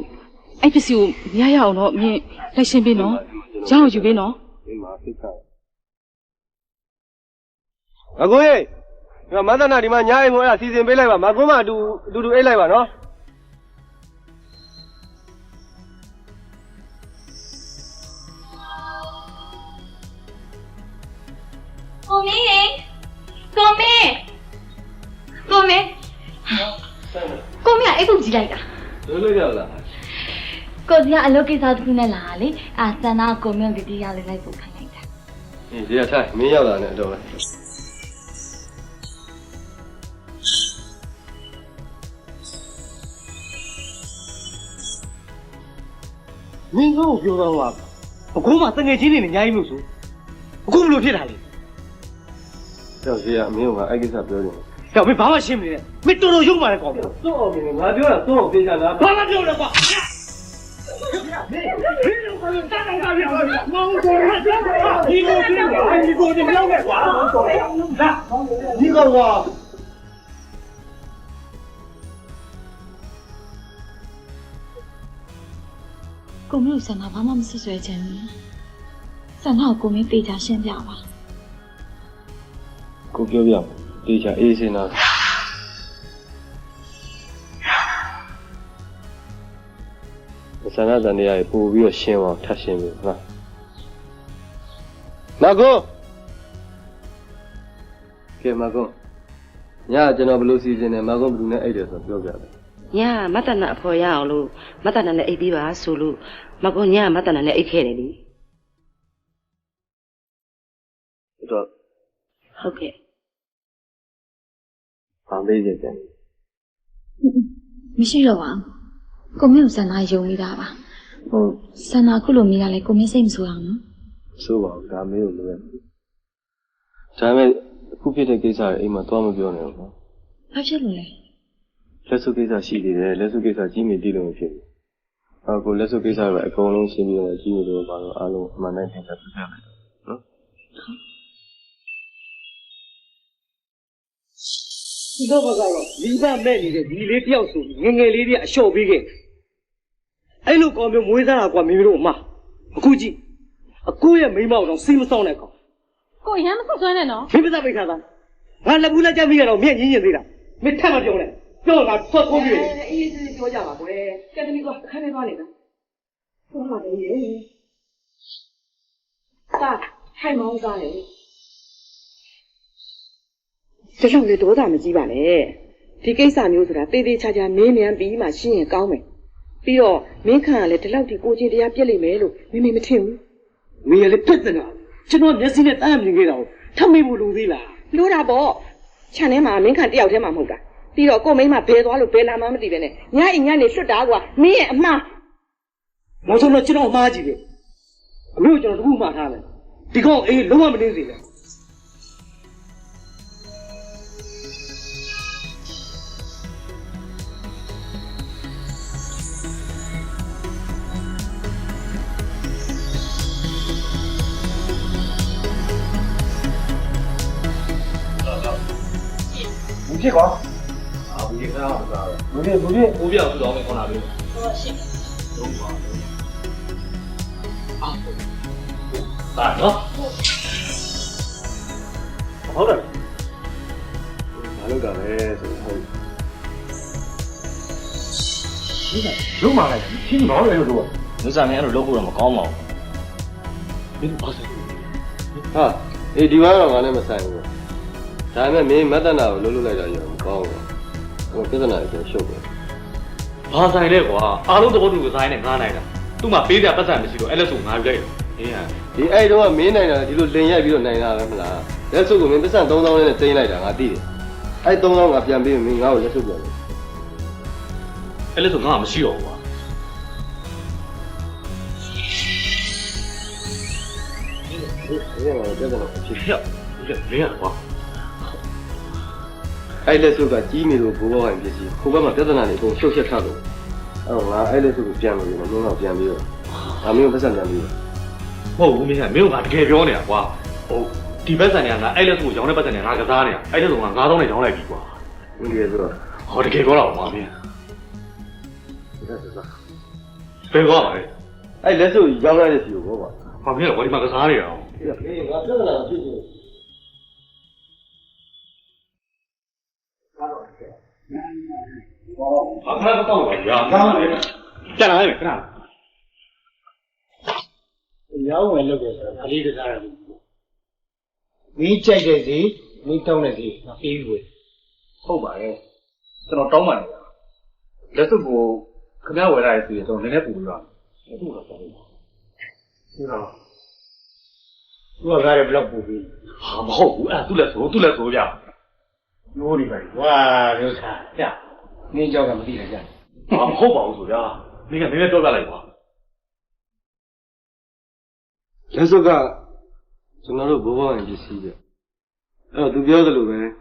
အဲ့ပစ္စည်းကိုမရအောင်တော့မင်းလက်ရှင်းပေးနော်ရအောင်ယူပေးနော် ဒီမှာဖိတ်ခါအကိုရေဒီမသနာဒီမှာညာအိမ်မို့အဲ့ဒါစီစဉ်ပေးလိုက်ပါမကွန်းမအတူအိတ်လိုက်ပါနော် ကိုမင်းအဲ့ခုကြည့်လိုက်တာ လို့လို့ရလား ကိုစီကအလုပ်ကိစ္စတစ်ခုနဲ့လာလေအာဆန္ဒကိုမင်းဒီတရားလေးလိုက်ပို့ခိုင်းလိုက်တာ ဒီကထိုင်မင်းရောက်လာနဲ့တော့မင်းကောပြောတော့ပါအခုမှတငယ်ချင်းတွေနဲ့ညာကြီးလို့ဆိုအခုဘလို့ဖြစ်တာလဲကျော်စီကမင်းကအဲ့ကိစ္စပြောနေတယ်ကျော်မင်းဘာမှရှင်းမနေနဲ့မင်းတော်တော်ရုံးပါလေကောင်တော့အောင်နေငါပြောတာတော့အောင်သိကြလားဘာမှပြောလဲကွာမင်းတို့ကလည်းတာတာတာပြောနေတာမောင်တော်ရတဲ့ဒီလိုပြောတယ်ဒီကိုဒီလောက်နဲ့ကွာလာဒီကောင်က ကိုမင်းကိုဆန္ဒဘာမှမဆွဆွဲချင်ဘူးဆန္ဒကိုကိုမင်းတေချာရှင်းပြပါ ကိုပြောပြတေချာအေးစင်းတော့ဆန္ဒတန်တရားပို့ပြီးတော့ရှင်းအောင်ထပ်ရှင်းပြီဟုတ်မကုန်းကဲမကုန်းညကျွန်တော်ဘလို့စီစဉ်နေမကုန်းဘယ်သူနဲ့အိတ်တယ်ဆိုပြောပြတယ် ညမတနာအဖော်ရအောင်လို့မတနာနဲ့အိပ်ပြီးပါဆိုလို့မကောညမတနာနဲ့အိပ်ခဲ့တယ်လေတော့ဟုတ်ကဲ့ ဘာမေးကြတယ် မရှိတော့ပါဘူးကိုမင်းကိုဆန္ဒယုံမိတာပါဟိုဆန္ဒခုလိုမိတာလဲကိုမင်းစိတ်မဆိုးအောင်နော် ဆိုးပါဘူးဒါမေးလို့မရဘူးဒါပေမဲ့အခုဖြစ်တဲ့ကိစ္စတွေအိမ်မှာသွားမပြောနဲ့ဟုတ် ဘာဖြစ်လို့လဲ လက်စုကိစ္စရှိသေးတယ်လက်စုကိစ္စကြီးမြင့်တည်လို့မဖြစ်ဘူးအခုလက်စုကိစ္စပဲအကုန်လုံးရှင်းပြီးတော့ကြီးမြင့်လို့ပါတော့အားလုံးအမှန်တိုင်းသင်ချက်ပြပြလိုက်နော် ဒီတော့ကတော့မိဘမဲ့နေတဲ့ဒီလေးတယောက်ဆိုငငယ်လေးတွေအလျှော့ပေးခဲ့အဲ့လိုကောင်မျိုးမွေးစားတာကွာမိမိတို့အမအခုကြည့်အကိုရဲ့မိမောက်တော့စီးမဆောင်နဲ့ကောင် ကိုရမ်းမဆက်ဆွဲနဲ့နော် မင်းပစားပိတ်ခါသားငါလက်ဘူးလက်ကြပြီးတော့မြင့်ညင်းညင်သေးတာမင်းထက်မပြောနဲ့ပြောငါဆွတ်ထိုးပြီးအေးအေးပြောကြပါကွယ်ကဲတမီးကခန်းထဲသွားနေတာဟုတ်ပါလေစားထိုင်မောင်းစားလေတလုံးလေဒေါသမကြီးပါနဲ့ဒီကိစ္စမျိုးဆိုတာတေးသေးချာချာမင်းမြန်ပြီးမှရှင်းရင်ကောင်းမယ်ပြီးတော့မင်းခံကလည်းဒီလောက်ထိကိုချင်းတရားပြက်လိမ့်မယ်လို့မင်းမထင်ဘူးမင်းလည်းပြက်နေတာကျွန်တော်မျက်စိနဲ့တမ်းမြင်ခဲ့တာကိုထပ်မေးဖို့လိုသေးလားလိုတာပေါ့ခြံထဲမှာမင်းခံတယောက်တည်းမှမဟုတ်တာပြီးတော့ကိုမိန်းမဘယ်သွားလို့ဘယ်လာမှမသိပဲနဲ့ညအိမ်ညနေလွတ်တာကွာမင်းရဲ့အမှားနောက်ဆုံးတော့ကျွန်တော်အမှားကြီးပဲအမျိုးကျွန်တော်တခုမှထားမယ်ဒီကောင်အေးလုံးဝမနေစေနဲ့ 不ဖြစ်ကွာ ဘူးကြီးခဏအောင်စားတော့ ဘူးဖြစ်ဘူးဖြစ် ဦးပြောက်သူတော်မယ်ခေါ်လာပြီ ဟုတ်ရှိ လုံးပါအာနော်ဟုတ်တယ် မလုပ်တာပဲဆိုဟုတ် ဒီကလုံးမလိုက်ချင်းတော့လေလို့ လူစားမင်းအဲ့လိုလုပ်ဖို့တော့မကောင်းပါဘူး ဟာအေးဒီမှာတော့ငါလည်းမဆိုင်ဘူးဒါပေမဲ့မင်းမတ္တနာကိုလှုပ်လိုက်တာရောမကောင်းဘူးဟိုပြဿနာတွေရှုပ်တယ် ဘာဆိုင်လဲကွာအားလုံးသဘောတူကိုဆိုင်နဲ့ငားနိုင်တာသူ့မှာပေးတဲ့ပတ်စံမရှိတော့အဲ့လက်ဆိုငားပြလိုက်တယ်ဟင်းဟာ ဒီအဲ့တော့မင်းနိုင်တာဒီလိုလင်ရိုက်ပြီးတော့နိုင်တာပဲမလားလက်စုပ်ကိုမင်းပတ်စံ3000နဲ့တင်လိုက်တာငါသိတယ်အဲ့3000ကပြန်ပြီးမင်းငါ့ကိုလက်စုပ်ပြန်တယ် အဲ့လက်ဆိုငါမရှိတော့ဘူးကွာ ဒီကနေ့ပြဿနာဖြစ် ဖြတ်လင်းရကွာ အဲ့လက်စုပ်ကကြီးမီလို့ဘိုးဘွားဟန်ဖြစ်စီခိုးဘက်မှာပြဿနာတွေအကုန်ရှုပ်ရှက်ထားလို့အဲ့တော့ငါအဲ့လက်စုပ်ကိုပြန်လို့ရမယ်မင်းကပြန်ပြီးတော့ငါမင်းကိုပတ်စံပြန်ပြီး ဟုတ်ဘူးမင်းကမင်းကတကယ်ပြောနေတာကွာဟုတ်ဒီပတ်စံတွေကငါအဲ့လက်ဆိုရောင်းတဲ့ပတ်စံတွေငါကစားနေတာအဲ့လက်ဆိုငါ9000နဲ့ရောင်းလိုက်ပြီကွာ တကယ်ဆိုတော့ ဟောတကယ်ပြောတော့ကွာမင်းဘယ်ကောပါလဲ အဲ့လက်စုပ်ရောင်းလိုက်တဲ့စီကိုပေါ့ကွာ ဟာမင်းကဘာဒီမှာကစားနေတာ အေးငါပြဿနာဖြစ်နေဘာမှမတော့ဘူးညာကောင်းတယ်ပြန်လာမယ်ခဏ ရောင်းဝယ်လုပ်တယ်ဆိုတာခလေးကစားရတယ်မင်းကြိုက်တဲ့စီမင်းတောင်းတဲ့စီငါပေးပြီးဝယ်ဟုတ်ပါရဲ့ကျွန်တော်တောင်းပါနေလက်စုပ်ကိုခင်ဗျားဝယ်ရတယ်ဆိုရင်ကျွန်တော်နည်းနည်းပူပြီးတော့ဟုတ်ပါဘူးဟုတ်တော့သူကကားရဘလောက်ပူပြီး ဟာမဟုတ်ဘူးအဲ့သူ့လက်ဆိုဗျာ နိုးနေပါဝါရုပ်သားကြနင်းကြောက်ကမသိတယ်ကြ ဟာမဟုတ်ပါဘူးဆိုဗျာမင်းကနည်းနည်းပြောပြလိုက်ကွာ လက်စုပ်ကကျွန်တော်တို့ဘိုးဘွားရင်ပစ္စည်းပဲအဲ့တော့သူပြောသလိုပဲခင်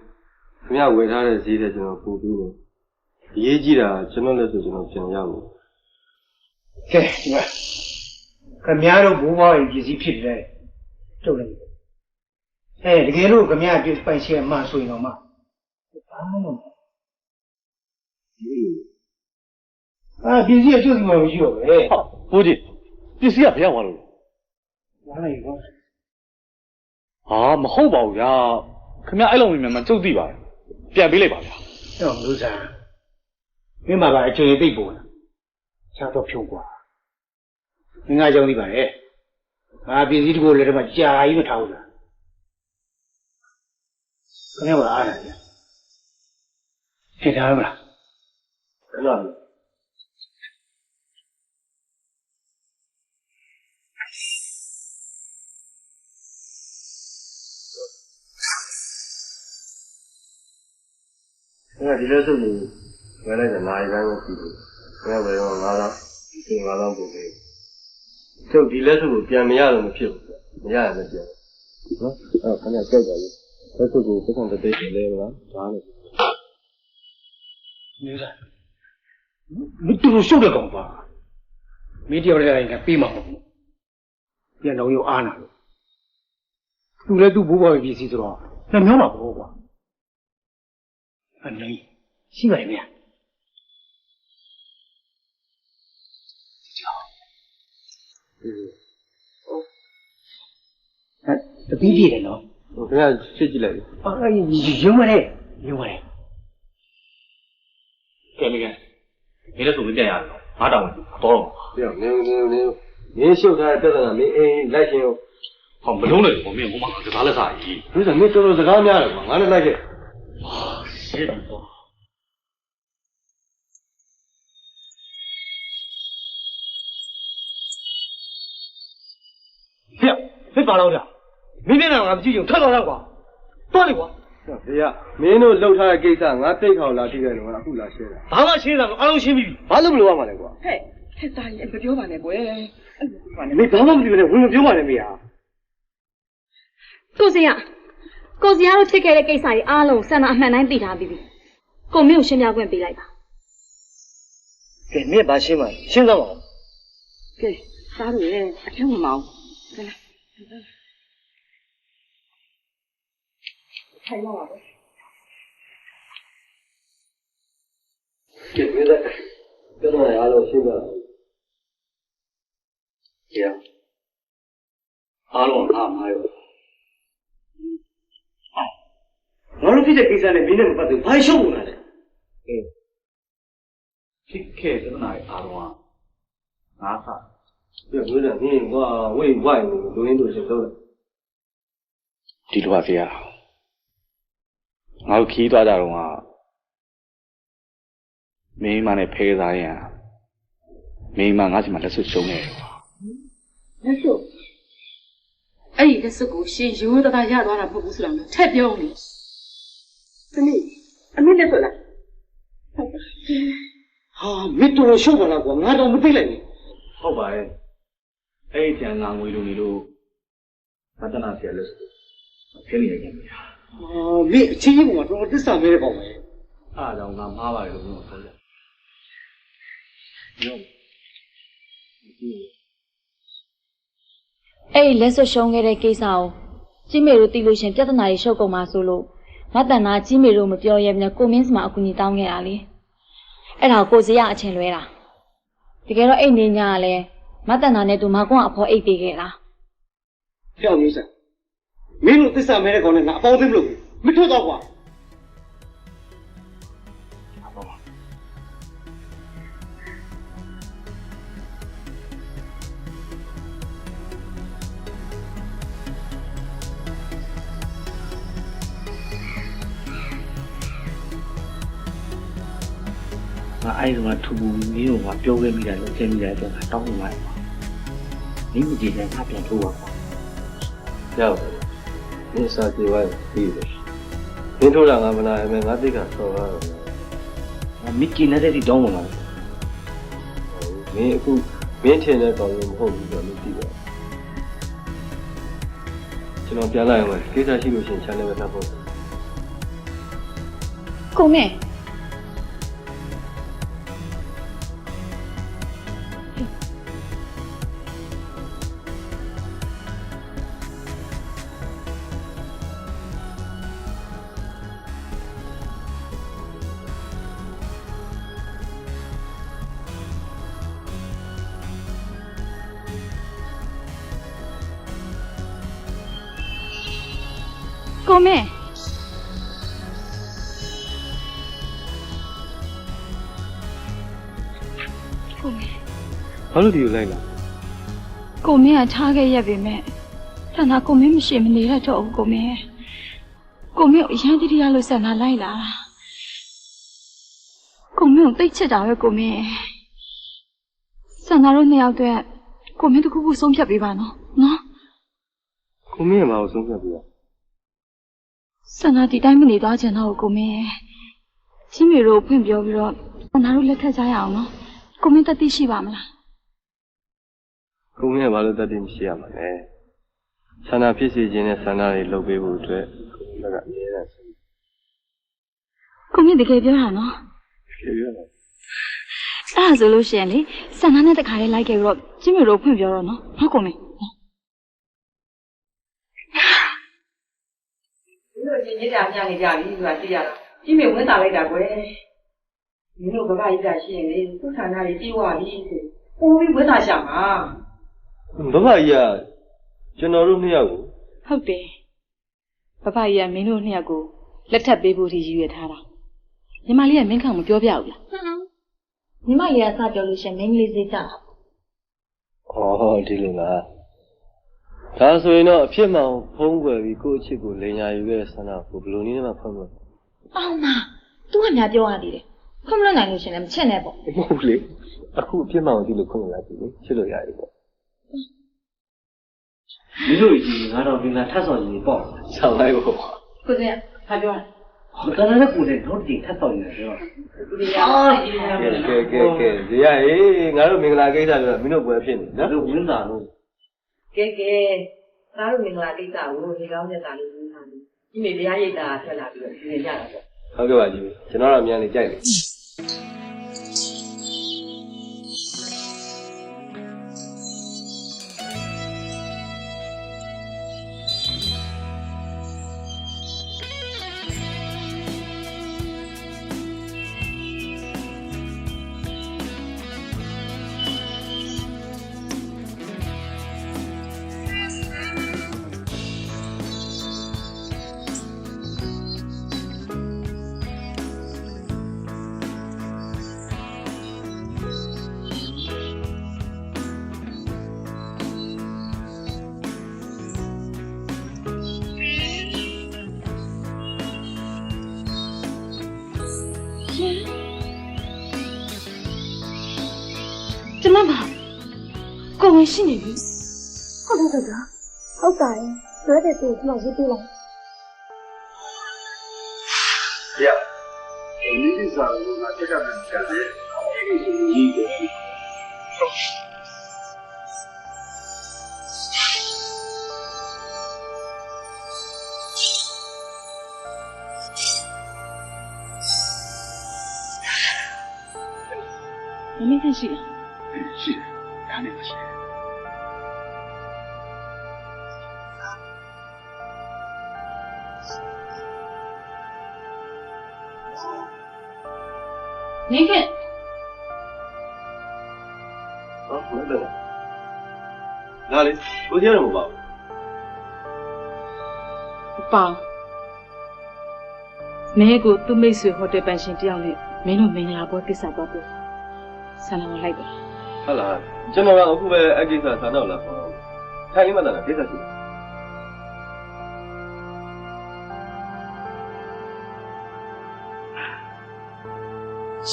ဗျားဝယ်ထားတဲ့ဈေးတဲ့ကျွန်တော်ပို့ပြီးတော့အရေးကြီးတာကျွန်တော်လက်ဆိုကျွန်တော်ပြန်ရဖို့ ကဲဒီမှာခင်ဗျားတို့ဘိုးဘွားရင်ပစ္စည်းဖြစ်တယ်ထုတ်လိုက်တကယ်လို့ခင်ဗျားပြပိုင်ရှင်မှဆိုရင်တော့မှဘာမှမဟုတ်ပစ္စည်းအကျိုးစီမမရှိတော့ပဲ ဘူးကြီး ပစ္စည်းကဘယ်ရောက်သွားလို့လဲ ဝါလိုက်ကွာ ဟာမဟုတ်ပါဘူးဗျာခင်ဗျအဲ့လိုမျိုးမှကျုပ်သိပါတယ်ပြန်ပေးလိုက်ပါဗျာ တော့လူစားမင်းမကအချိန်သိပ်ပေါ်လာချာတော့ဖြုံးကွာမင်းကကြောင်းသိပါရဲ့ငါပစ္စည်းတကူလည်းတော့ကြာကြီးမထားဘူးလားခင်ဗျကအားရတယ်ဟဲ့ထားမလားအဲ့တော့ဒီလက်စုပ်ကိုဝယ်လိုက်တဲ့နိုင်ပိုင်းကိုကြည့်လို့ဘယ်တော့9000ဒီ9000ပို့ပေးကျုပ်ဒီလက်စုပ်ကိုပြန်မရလို့မဖြစ်ဘူးမရရင်လည်းပြန်နော်အဲ့ခဏကြောက်ကြလေလက်စုပ်ကိုပတ်စံတစ်သိန်းလဲမလားဒါနဲ့ နေစားမတူရှုပ်တဲ့ကောင်ပါမင်းတယောက်တည်းကပြီးမှာမဟုတ်ဘူးပြန်တော့ရောအားနာလို့သူလည်းသူ့ဘိုးဘွားပဲပြည်စီဆိုတော့နှမျောမှာပေါ့ကွာအနေရှိပါရဲ့ဗျာတပီးပြည့်တယ်နော် ခင်ဗျာစစ်ကြည့်လိုက်ပြီ ရုံးမလဲရုံးမလဲ ကဲမင်းမင်းလည်းဆိုမပြန်ရဘူးငါတောင်းဝင်တော့ ပြောနေမင်းရှုပ်ထားတဲ့ပြဿနာမင်းအိမ်လိုက်ရှင် ဟောမလုံးနဲ့ပေါ့မင်းကမှကစားလက်စားကြီး ဒီဆိုမင်းတော်တော်စကားများတယ်ကွာငါလည်းလိုက်ခဲ့ ရှင်းပြီပေါ့ ဟဲ့ဖိပါတော့တာမင်းမျက်နှာငါမကြည့်ကြုံထွက်တော့တော့ကွာတွားလေကွာ ဖေရမင်းတို့လှုပ်ထားတဲ့ကိစ္စငါတိတ်ခေါင်လာကြည့်ခဲ့တယ်ကွာအခုလာရှင်းတာ ဘာမှရှင်းတာမအားလုံးရှင်းပြီ ဘာလို့မလုပ်ရမှာလဲကွာ ဟဲ့ဟဲ့သားကြီးမပြောပါနဲ့ကွယ် မင်းဘာမှမသိဘူးလေဝင်မပြောပါနဲ့မေဟာ ကိုစရာတို့ဖြစ်ခဲ့တဲ့ကိစ္စကြီးအားလုံးဆန္ဒအမှန်တိုင်းသိထားပြီးပြီကိုမင်းကိုရှင်းပြခွင့်ပေးလိုက်ပါ ကဲမင်းဘာရှင်းမှာရှင်းတော့ပါ ကဲသားတို့ရဲ့အထက်ဝင်မအောင်ကဲလားထိုင်တော့ပါပဲ ကဲမင်းလည်းပြဿနာအားလုံးရှင်းပါဖေရ အားလုံးငါမှားရောငါတို့ဖြစ်တဲ့ကိစ္စနဲ့မင်းနဲ့မပတ်သက်ဘာရှုပ်နေတာလဲ ဖြစ်ခဲ့တဲ့နာရီအားလုံးကငါစား ပြောလို့လည်းမင်းကွာဝိတ်ဝိုက်နေလူရင်းတို့ရှင်းတော့ ဒီလိုပါဗျာငါတို့ခီးသွားကြတော့ကမင်းမနဲ့ဖဲစားရင်မင်းမငါ့စီမှာလက်စွပ်ရှုံးနေတယ်ကွာ လက်စုပ်အဲ့ဒီလက်စုပ်ကိုရှင်ရိုးသားရသွားတာမဟုတ်ဘူးဆိုတာမျိုးထက်ပြောနေသမီးအမေလက်စုပ်လား ဟာမင်းတော်ရှုပ်ပါလားကွာငါတော့မသိလိုက်ဘူး ဟုတ်ပါရဲ့အဲ့ဒီတန်ငါငွေလိုနေလို့မတနာဆရာလက်စွပ်ဖဲနေရတယ်ဗျာ မင်းအချင်းကြီးကတော့သစ္စာမဲတဲ့ကောင်ပဲ အားကြောင့်ငါမှားပါတယ်လို့ပြောဆိုတယ်ရော အဲ့ဒီလက်စွပ်ရှုံးခဲ့တဲ့ကိစ္စကိုကြီးမေတို့သိလို့ရှင်ပြဿနာတွေရှုပ်ကုန်မှာဆိုလို့မတန်နာကြီးမေတို့မပြောရဲမြကိုမင်းစမအကူကြီးတောင်းခဲ့တာလေအဲ့ဒါကိုစရအချင်းလွဲတာတကယ်တော့အိတ်နေညာကလည်းမတန်နာနဲ့သူမကွန်းအဖော်အိတ်ပေးခဲ့တာ ပြောင်းမျိုးစံမင်းတို့သစ္စာမဲတဲ့ကောင်နဲ့ငါအပေါင်းသိမလို့မထွက်တော့ကွာ အဲ့ဒီမှာထူပူမင်းတို့ကပြောခဲ့မိတယ်လို့သိမိတယ်ဆိုတော့တောင်းနေပါတယ်ကွာမင်းမကြည့်တဲ့ငါပြန်ထိုးပါကွာ ရောက်မင်းစာကြည့်ဝိုင်းပြီးတယ်မင်းထိုးတာငါမနာအမေငါသိကဆော်တော့ မစ်ကီနဲ့တိတောင်းပါလား မင်းအခုမင်းထင်တဲ့ကောင်မျိုးမဟုတ်ဘူးဆိုတော့မသိတော့ကျွန်တော်ပြန်လာရင်ကိစ္စရှိလို့ရှိရင် channel ပဲထားဖို့ ကိုမဲ ကိုမင်း ဘာလို့ဒီကိုလိုက်လာ ကိုမင်းကထားခဲ့ရပြီမဲ့ဆန္ဒကိုမင်းမရှိမနေရတော့ဘူးကိုမင်းကိုမင်းအရန်တတိယလို့ဆန္ဒလိုက်လာကိုမင်းကိုသိချစ်တာပဲကိုမင်းဆန္ဒတို့နှစ်ယောက်တည်းကိုမင်းတခုခုဆုံးဖြတ်ပေးပါနော်နော် ကိုမင်းကဘာကိုဆုံးဖြတ်ပြီးတော့ ဆန္ဒဒီတိုင်းမနေသွားချင်တော့ကိုမင်းချင်းမေတို့ဖွင့်ပြောပြီးတော့ဆန္ဒတို့လက်ထပ်ကြရအောင်နော်ကိုမင်းတတိရှိပါမလား ကိုမင်းကဘာလို့တတ်သိမရှိရမှာလဲဆန္ဒဖြစ်စေခြင်းနဲ့ဆန္ဒတွေလုပ်ပေးဖို့အတွက်ကိုမင်းကအမြဲတမ်းဆုံး ကိုမင်းတကယ်ပြောတာနော် ဖြေရမယ် အဲ့ဒါဆိုလို့ရှိရင်လေဆန္ဒနဲ့တခါလေးလိုက်ခဲ့ပြီးတော့ချင်းမေတို့ဖွင့်ပြောတော့နော်ဟုတ်ကိုမင်း ဒီလိုချင်းညစ်တာညနေကြပြီဆိုတာသိရတော့ကြီးမေဝင်တာလိုက်တာကွယ်မင်းတို့ဘဘကြီးကရှိရင်လေသူ့ဌာနတွေပြေးသွားပြီဆိုပိုးပြီးဝင်တာရှာမှာ ဘဘကြီးကကျွန်တော်တို့နှစ်ယောက်ကို ဟုတ်တယ်ဘဘကြီးကမင်းတို့နှစ်ယောက်ကိုလက်ထပ်ပေးဖို့ဒီရည်ရွယ်ထားတာညီမလေးကမင်းခံမပြောပြဘူးလား ညီမလေးကစပြောလို့ရှင်မင်းကလေးစိတ်ကြတာ ဩဒီလိုလားဒါဆိုရင်တော့အဖြစ်မှန်ဖုံးကွယ်ပြီးကိုယ့်အချစ်ကိုလိန်ညာယူခဲ့တဲ့ဆန္ဒကိုဘယ်လိုနည်းနဲ့မှဖွင့်မလို့ အောင်မ तू ကများပြောရသေးတယ်ခွင့်မလွတ်နိုင်လို့ရှင်လည်းမချစ်နဲ့ပေါ့ မဟုတ်လေအခုအဖြစ်မှန်ကိုဒီလိုခွင့်မလာဘူးလေချစ်လို့ရတယ်ပေါ့ ဒီလိုကြီးငါတော့ဒီကထပ်ဆောင်ကြီးပေါ့ ဆောင်းလိုက်ပေါ့ ကိုစင်ဘာပြောလဲ မကလည်းကိုလည်းတော့ဒီထပ်ဆောင်နေတယ်ဆိုတော့ ကဲဇေယျဟေးငါတို့မင်္ဂလာကိစ္စပြောမင်းတို့ပွဲဖြစ်နေနော် လို့ဝင်တာလို့ ကဲငါတို့မင်္ဂလာကိစ္စကိုဒီကောင်းမြတ်တာလေးပြောထားတယ်ဒီမေတရားရိပ်တာထွက်လာပြီးတော့ပြင်ကြတာပေါ့ ဟုတ်ကဲ့ပါကြီးကျွန်တော်တော့အများကြီးကြိုက်တယ် ကျမပါကိုဝင်ရှိနေပြီဟုတ်တယ်ကွာဟုတ်ပါတယ်လွယ်တဲ့သူကမှရေးပြလိုက် Ja. En dit is al una chica mexicana.မင်းသိရှိလား ရှိတယ်ဒါနဲ့မရှိတယ် နေခဲ့ ဟုတ်ကဲ့လာလေကိုကြီးရမှာပါ ပါမင်းကိုသူ့မိတ်ဆွေဟိုတယ်ပန်ရှင်တယောက်နဲ့မင်းတို့မင်္ဂလာပွဲကိစ္စတော့ပြောဆန္ဒဝင်လိုက်တယ် ဟုတ်လားကျွန်တော်ကအခုပဲအကိစ္စဆန္ဒလာခေါ်တော့ထိုင်လေးမှသာကိစ္စရှိတယ်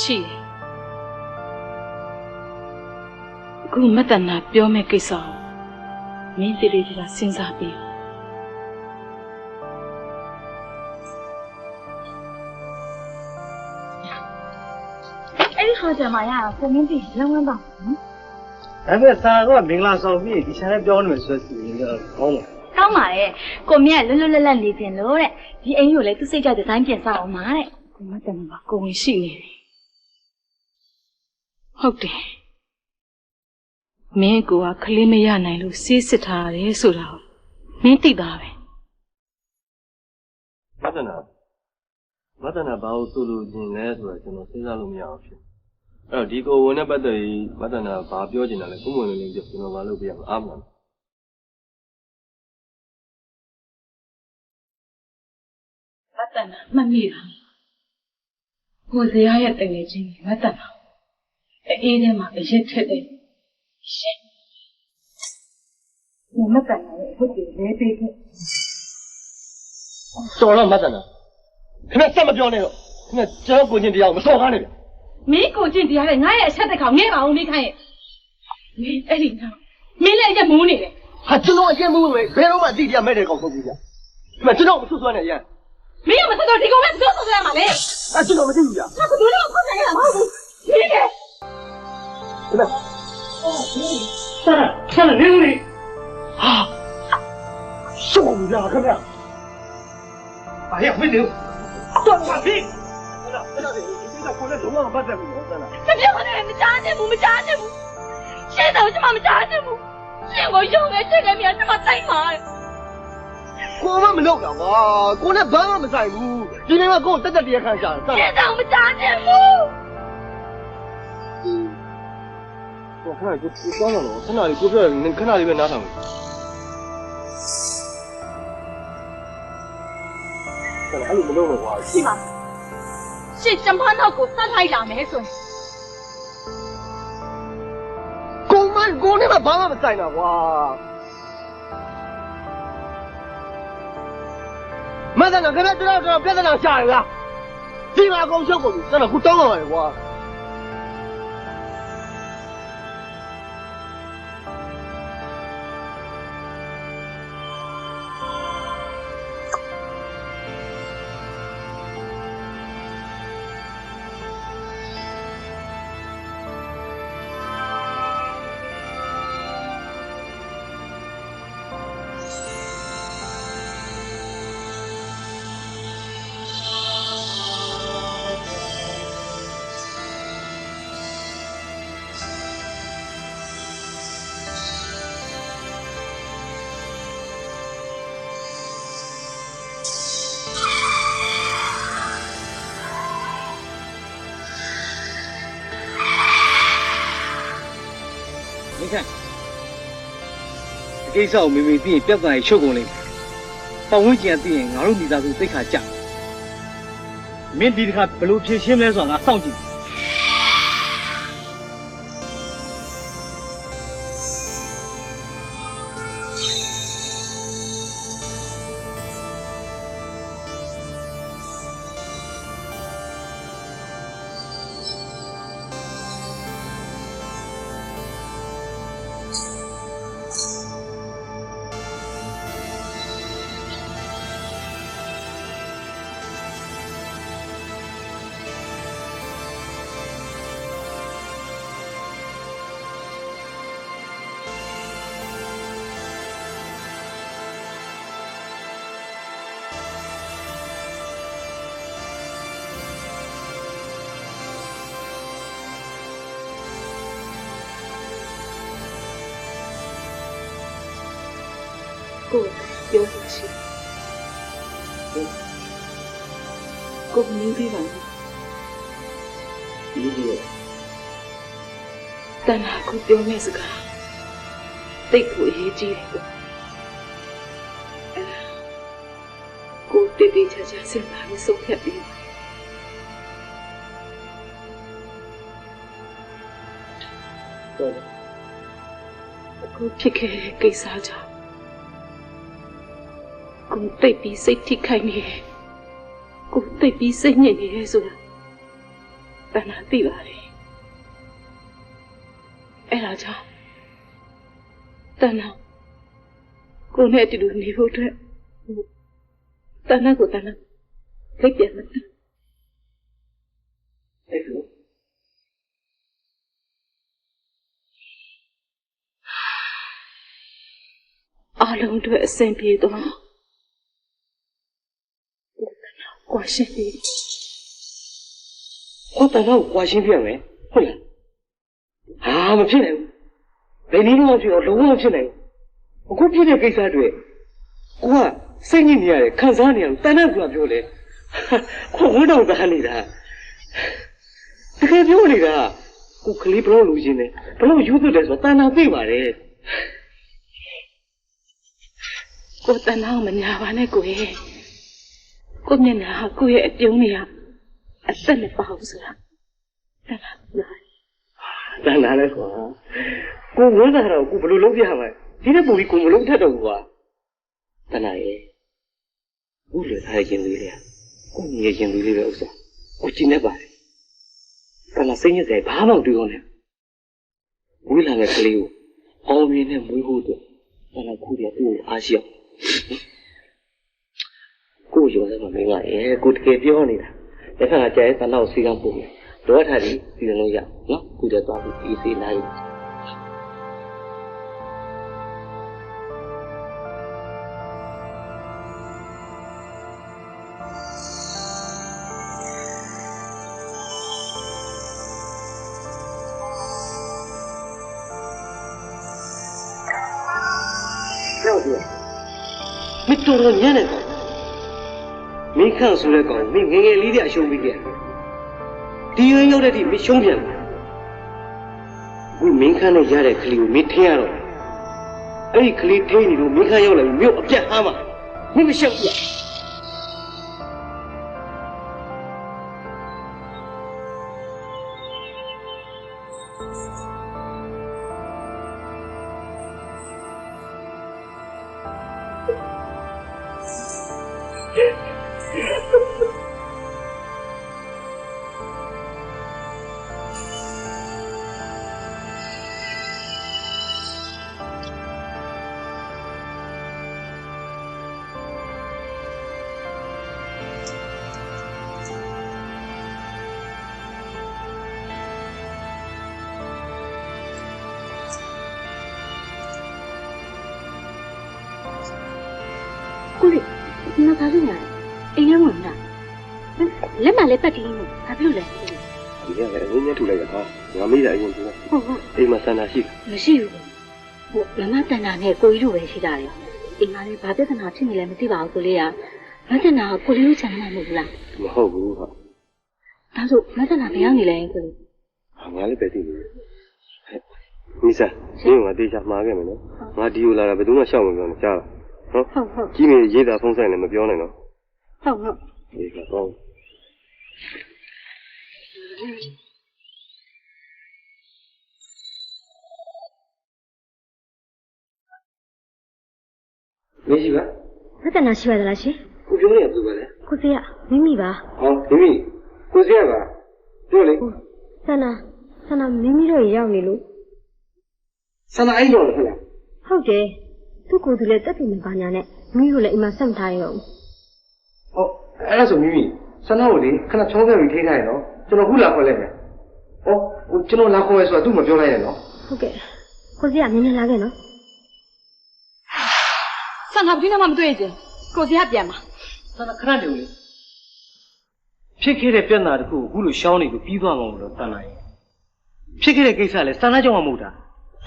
ရှိတယ်အခုမတနာပြောမဲ့ကိစ္စကိုမင်းတည်းတည်းစဉ်းစားပြီး အဲ့ဒီဟိုတယ်မှာရကိုမင်းသိလုံးဝတော့ ဒါပေမဲ့သာတော့မင်္ဂလာဆောင်ပြီးဒီချန်နယ်ပြောနေမယ်ဆိုစီတော့ကောင်းတယ် ကောင်းပါရဲ့ကိုမင်းကလွတ်လွတ်လပ်လပ်နေတင်လို့တဲ့ဒီအိမ်ကိုလည်းသူစိတ်ကြဒီဇိုင်းပြင်စားအောင်ပါတဲ့ ကိုမတနာကကိုဝင်ရှိနေတယ်ဟုတ်တယ်မင်းကိုကခလေးမရနိုင်လို့စေးစစ်ထားတယ်ဆိုတာမင်းသိတာပဲ မတနာဘာလို့ဆိုလို့ခြင်းလဲဆိုတော့ကျွန်တော်စဉ်းစားလို့မရအောင်ဖြစ်အဲ့တော့ဒီကိုဝင်တဲ့ပတ်သက်ပြီးမတနာဘာပြောချင်တာလဲပုံမှန်လေးပြောကျွန်တော်ဘာလုပ်ပြရမှာအားမလား မတနာမှတ်မိတာကိုဇေယျရဲ့တငယ်ချင်းမတနာ အေးထဲမှာအရက်ထက်တယ်ရှင်မမကန်ရဲ့ဟုတ်တယ်လဲပေးခဲ့တော်တော့မတ်တနာခင်ဗျစက်မပြောနဲ့တော့ခင်ဗျကျွန်တော်ကိုချင်းတရားကိုမစော်ကားနဲ့ဗျမင်းကိုချင်းတရားနဲ့ငါရဲ့အချက်တစ်ခေါင်ငဲ့ပါအောင်မိခိုင်းရဲ့မင်းအဲ့ဒီနောက်မင်းလည်းအရက်မူးနေတယ်ဟာကျွန်တော်အရက်မူးပဲဘယ်တော့မှအတိတရားမဲ့တဲ့ကောင်မဟုတ်ဘူးဗျခင်ဗျကျွန်တော်မဆွဆွနဲ့ရန်မင်းကမဆက်တော့ဒီကောင်ပဲပြောဆိုရမှာလေကျွန်တော်မသိဘူးဗျငါကဘယ်လိုဖွင့်နိုင်ရမှာမဟုတ်ဘူးမင်းကခင်ဗျဆရာနေနေဟာရှုံးကြခင်ဗျ哎呀，没丢，断话题。ကိုလည်းလုံးဝမပတ်သက်ဘူးဟုတ်လားမပြောနဲ့မကြားချင်ဘူးမကြားချင်ဘူးရှင်းတော့ကျမမကြားချင်ဘူးရှင်းကိုရုံနဲ့ချက်ခဲ့မြန်ကျမတိုက်မှာကိုမမလုပ်တော့ကွာကိုနဲ့ဘာမှမဆိုင်ဘူးဒီနေ့ကကိုတက်တက်တရားခံကြတယ်ရှင်းတော့မကြားချင်ဘူးခဏလေးကိုသွားတော့ခဏလေးကိုပြောတယ်ခဏလေးပဲနားထောင်အဲ့လိုမလုပ်တော့ကွာရှိပါရှစ်ကျမနောက်ကိုတတ်လိုက်လာမယ်ဆိုရင်ကိုနဲ့ဘာမှမဆိုင်တော့ကွာမသနာခဏကျွန်တော်ပြဿနာရှာရလားဒီမှာအကုန်ရှုပ်ကုန်ပြီကျွန်တော်ခုတောင်းပါမယ်ကွာကိစ္စကိုမေမေသိရင်ပြဿနာရှုပ်ကုန်လိမ့်မယ်။ပတ်ဝန်းကျင်ကသိရင်ငါတို့မိသားစုသိခါကြ။မင်းဒီတစ်ခါဘယ်လိုဖြေရှင်းလဲဆိုတာငါစောင့်ကြည့်ကိုပြောလို့ရှိကိုမင်းပြီးပါဘူးဒီလိုတနာကိုပြောနေစကားတိတ်ကိုရေးကြည့်တယ်ကိုတိတိကျကျစဉ်းစားပြီးဆုံးဖြတ်ပြီးအခုဖြစ်ခဲ့တဲ့ကိစ္စကြောင့်ကိုတိတ်ပြီးစိတ်ထိခိုက်နေတယ်ကိုတိတ်ပြီးစိတ်ညစ်နေတယ်ဆိုတာတဏှာသိပါတယ်အဲ့ဒါကြောင့်တဏှာကိုနဲ့အတူတူနေဖို့အတွက်တဏှာကိုတဏှာလိပ်ပြန်မတတ်အဲ့လိုအားလုံးအတွက်အဆင်ပြေတော့ကွာရှင်းပြီကိုတတော့ကွာရှင်းပြမယ်ဟုတ်လားဟာမဖြစ်နိုင်ဘူးဘယ်နည်းမှမဖြစ်တော့လုံးဝမဖြစ်နိုင်ဘူးအခုဖြစ်တဲ့ကိစ္စတွေကိုကစိတ်ညစ်နေရတယ်ခံစားနေရတယ်တဏှာကပြောလေကိုဝန်းတော်သားနေတာတကယ်ပြောနေတာကိုကလေးဘလို့လူချင်းနေဘလို့ယူသွတ်တယ်ဆိုတဏှာသိပါတယ်ကိုတဏှာမညာပါနဲ့ကိုရဲ့ကိုမျက်နှာဟာကိုရဲ့အပြုံးတွေဟာအသက်မပေါဘူးဆိုတာတဏှာပြောတယ် တန်တာလဲကွာကိုဝန်းတာတော့ကိုဘယ်လိုလုပ်ပြရမလဲဒီနေ့ပုံပြီးကိုမလုပ်ထက်တော့ဘူးကွာတန်တာရဲ့ကိုလွယ်ထားတဲ့ရင်သွေးလေးကိုငယ်ရင်သွေးလေးပဲဥစ္စာကိုကြည့်နေပါတယ်တန်တာစိတ်ညစ်တယ်ဘာမှမတွေ့အောင်လဲဝေးလာတဲ့ကလေးကိုအောင်မြင်နဲ့မွေးဖို့အတွက်တန်တာခုတည်းကိုအားရှိအောင်ကိုရောစမ်းမမင်းကကိုတကယ်ပြောနေတာလက်ခံကြဲတန်တာကိုစီကံပို့မယ်လောထားပြီးစီစဉ်လို့ရနော်ခုတည်းသွားပြီးအေးစေးနိုင်မင်းတော်တော်ညံ့နေတယ်မင်းခန့်ဆိုတဲ့ကောင်မင်းငယ်ငယ်လေးတည်းအရှုံးပြီးခဲ့ဒီရွေးရောက်တဲ့ဒီမင်းရှုံးပြန်တယ်အခုမင်းခန့်နဲ့ရတဲ့ကလေးကိုမင်းထင်းရတော့အဲ့ဒီကလေးထိနေလို့မင်းခန့်ရောက်လာပြီးမြို့အပြတ်ဟားမှာမင်းမရှောက်ဘူးကိုလေးဒီမှာဘာလုပ်နေလဲအိမ်ထဲဝင်လာလက်မလေးပတ်တီးနေဘာဖြစ်လို့လဲဒီကလည်းငင်းညက်ထူလိုက်ရပါငါမေးတာအရင်ကဟုတ်အိမ်မှာဆန္ဒရှိမရှိဘူးဟိုမမတန်တာနဲ့ကိုကြီးတို့ပဲရှိတာလေအိမ်မှာလည်းဘာပြဿနာဖြစ်နေလဲမသိပါဘူးကိုလေးကမတန်တာကိုလေးတို့ချန်နေမှာမဟုတ်ဘူးလားမဟုတ်ဘူးဟုတ်ဒါဆိုမတန်တာဘယ်ရောက်နေလဲကိုလေးငါလည်းပဲသိနေတယ်မိစားမင်းကတေချာမှားခဲ့မယ်နော်ငါဒီကိုလာတာဘယ်သူမှရှောက်မပြောနဲ့ကြားလားဟုတ်ကြီးမေရေးတာဖုန်းဆိုင်လည်းမပြောနိုင်တော့ဟုတ်ဒီကတော့မရှိပါမတနာရှိပါသလားရှင်ကိုပြောနေရဘူးပါလေကိုစီကမိမိပါဟောမိမိကိုစီကပါပြောလေဆန္ဒမိမိတို့ရောက်နေလို့ဆန္ဒအဲ့တော့ဟုတ်လားဟုတ်တယ်သူ့ကိုယ်သူလည်းတက်ပြီမပါညာနဲ့မိတို့လည်းအိမ်မှာဆက်မထားရတော့ဘူးဟောအဲ့ဒါဆိုမိမိဆန္ဒကိုလေခဏချောခဲ့ပြီးထိထားရနော်ကျွန်တော်ခုလာခေါ်လိုက်မယ်ဟောကျွန်တော်လာခေါ်ရဲဆိုတာသူ့မပြောလိုက်ရနော်ဟုတ်ကဲ့ကိုစီကနည်းနည်းလာခဲ့နော်ဆန္ဒဘယ်နဲ့မှမတွေ့ကြကိုစီကပြန်ပါဆန္ဒခဏနေဦးလေဖြစ်ခဲ့တဲ့ပြဿနာတခုကိုအခုလိုရှောင်းနေလို့ပြီးသွားမှာမလို့တန်လိုက်ဖြစ်ခဲ့တဲ့ကိစ္စလဲဆန္ဒကြောင့်မှမဟုတ်တာ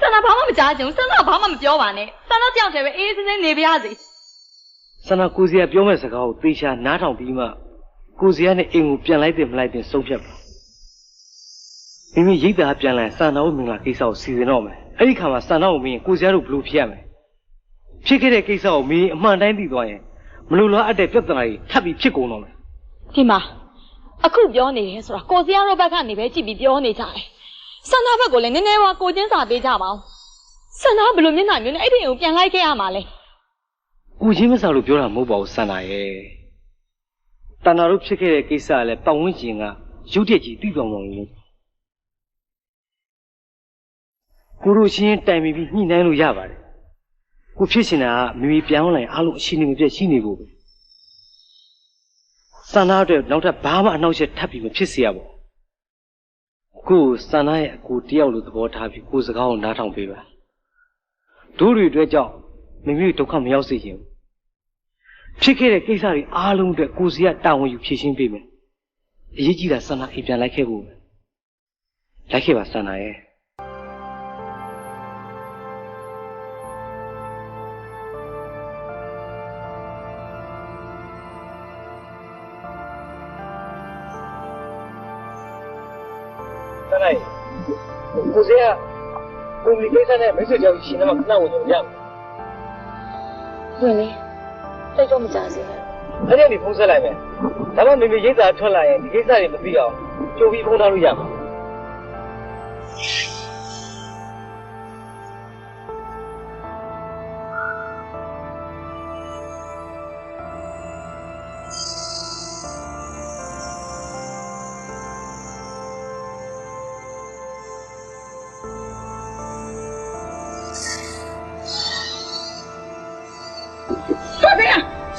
ဆန္ဒဘာမှမကြားချင်ဘူးဆန္ဒဘာမှမပြောပါနဲ့ဆန္ဒကြောက်တယ်ပဲအေးစင်းစင်းနေပါရစေဆန္ဒကိုစီကပြောမဲ့စကားကိုသေချာနားထောင်ပြီးမှကိုစီကနဲ့အိမ်ကိုပြန်လိုက်တယ်မလိုက်တယ်ဆုံးဖြတ်ပါမိမိရိတ်တာပြန်လာဆန္ဒကိုမင်္ဂလာကိစ္စကိုစီစဉ်တော့မယ်အဲ့ဒီခါမှာဆန္ဒကိုမင်းကိုစီကတို့ဘလို့ဖြစ်ရမယ်ဖြစ်ခဲ့တဲ့ကိစ္စကိုမင်းအမှန်တိုင်းသိသွားရင်မလိုလားအပ်တဲ့ပြဿနာကြီးထပ်ပြီးဖြစ်ကုန်တော့မယ်ဒီမှာအခုပြောနေတယ်ဆိုတာကိုစီကတို့ဘက်ကနေပဲကြည့်ပြီးပြောနေကြတယ်ဆန္ဒဘက်ကိုလည်းနည်းနည်းကိုချင်းစာပေးကြပါဦးဆန္ဒဘယ်လိုမျက်နှာမျိုးနဲ့အဲ့ဒီအိမ်ကိုပြန်လိုက်ခဲ့ရမှာလဲကိုချင်းမစာလို့ပြောတာမဟုတ်ပါဘူးဆန္ဒရဲ့တဏှာတို့ဖြစ်ခဲ့တဲ့ကိစ္စကလည်းပတ်ဝန်းကျင်ကရုပ်တရက်ကြီးသိတော်မလို့ကိုတို့ချင်းတိုင်ပြီးညှိနှိုင်းလို့ရပါတယ်ကိုဖြစ်ရှင်တာကမိမိပြောင်းလာရင်အားလုံးအရှိနေမပြတ်ရှိနေဖို့ပဲဆန္ဒအတွက်နောက်ထပ်ဘာမှအနှောက်အယှက်ထပ်ပြီးမဖြစ်စေရပါဘူးကိုဆန္ဒရဲ့အကူတယောက်လိုသဘောထားပြီးကိုစကားကိုနားထောင်ပေးပါတို့တွေအတွက်ကြောင့်မိမိဒုက္ခမရောက်စေချင်ဘူးဖြစ်ခဲ့တဲ့ကိစ္စတွေအားလုံးအတွက်ကိုစီကတာဝန်ယူဖြေရှင်းပေးမယ်အရေးကြီးတာဆန္ဒအိမ်ပြန်လိုက်ခဲ့ဖို့ပဲလိုက်ခဲ့ပါဆန္ဒရဲ့ဆန္ဒရဲ့ကိုစီကကိုမီကိစ္စနဲ့မိတ်ဆွေကြောင့်ရှင်တော့ခဏဝင်ကြရမယ်ဝင်လေတိတ်တော့မကြစေနဲ့အဲ့ဒီနေဖုန်းဆက်လိုက်မယ်ဒါမှမိမိရိတ်စာထွက်လာရင်ဒီကိစ္စတွေမသိအောင်ကြိုပြီးဖုန်းထားလို့ရမှာ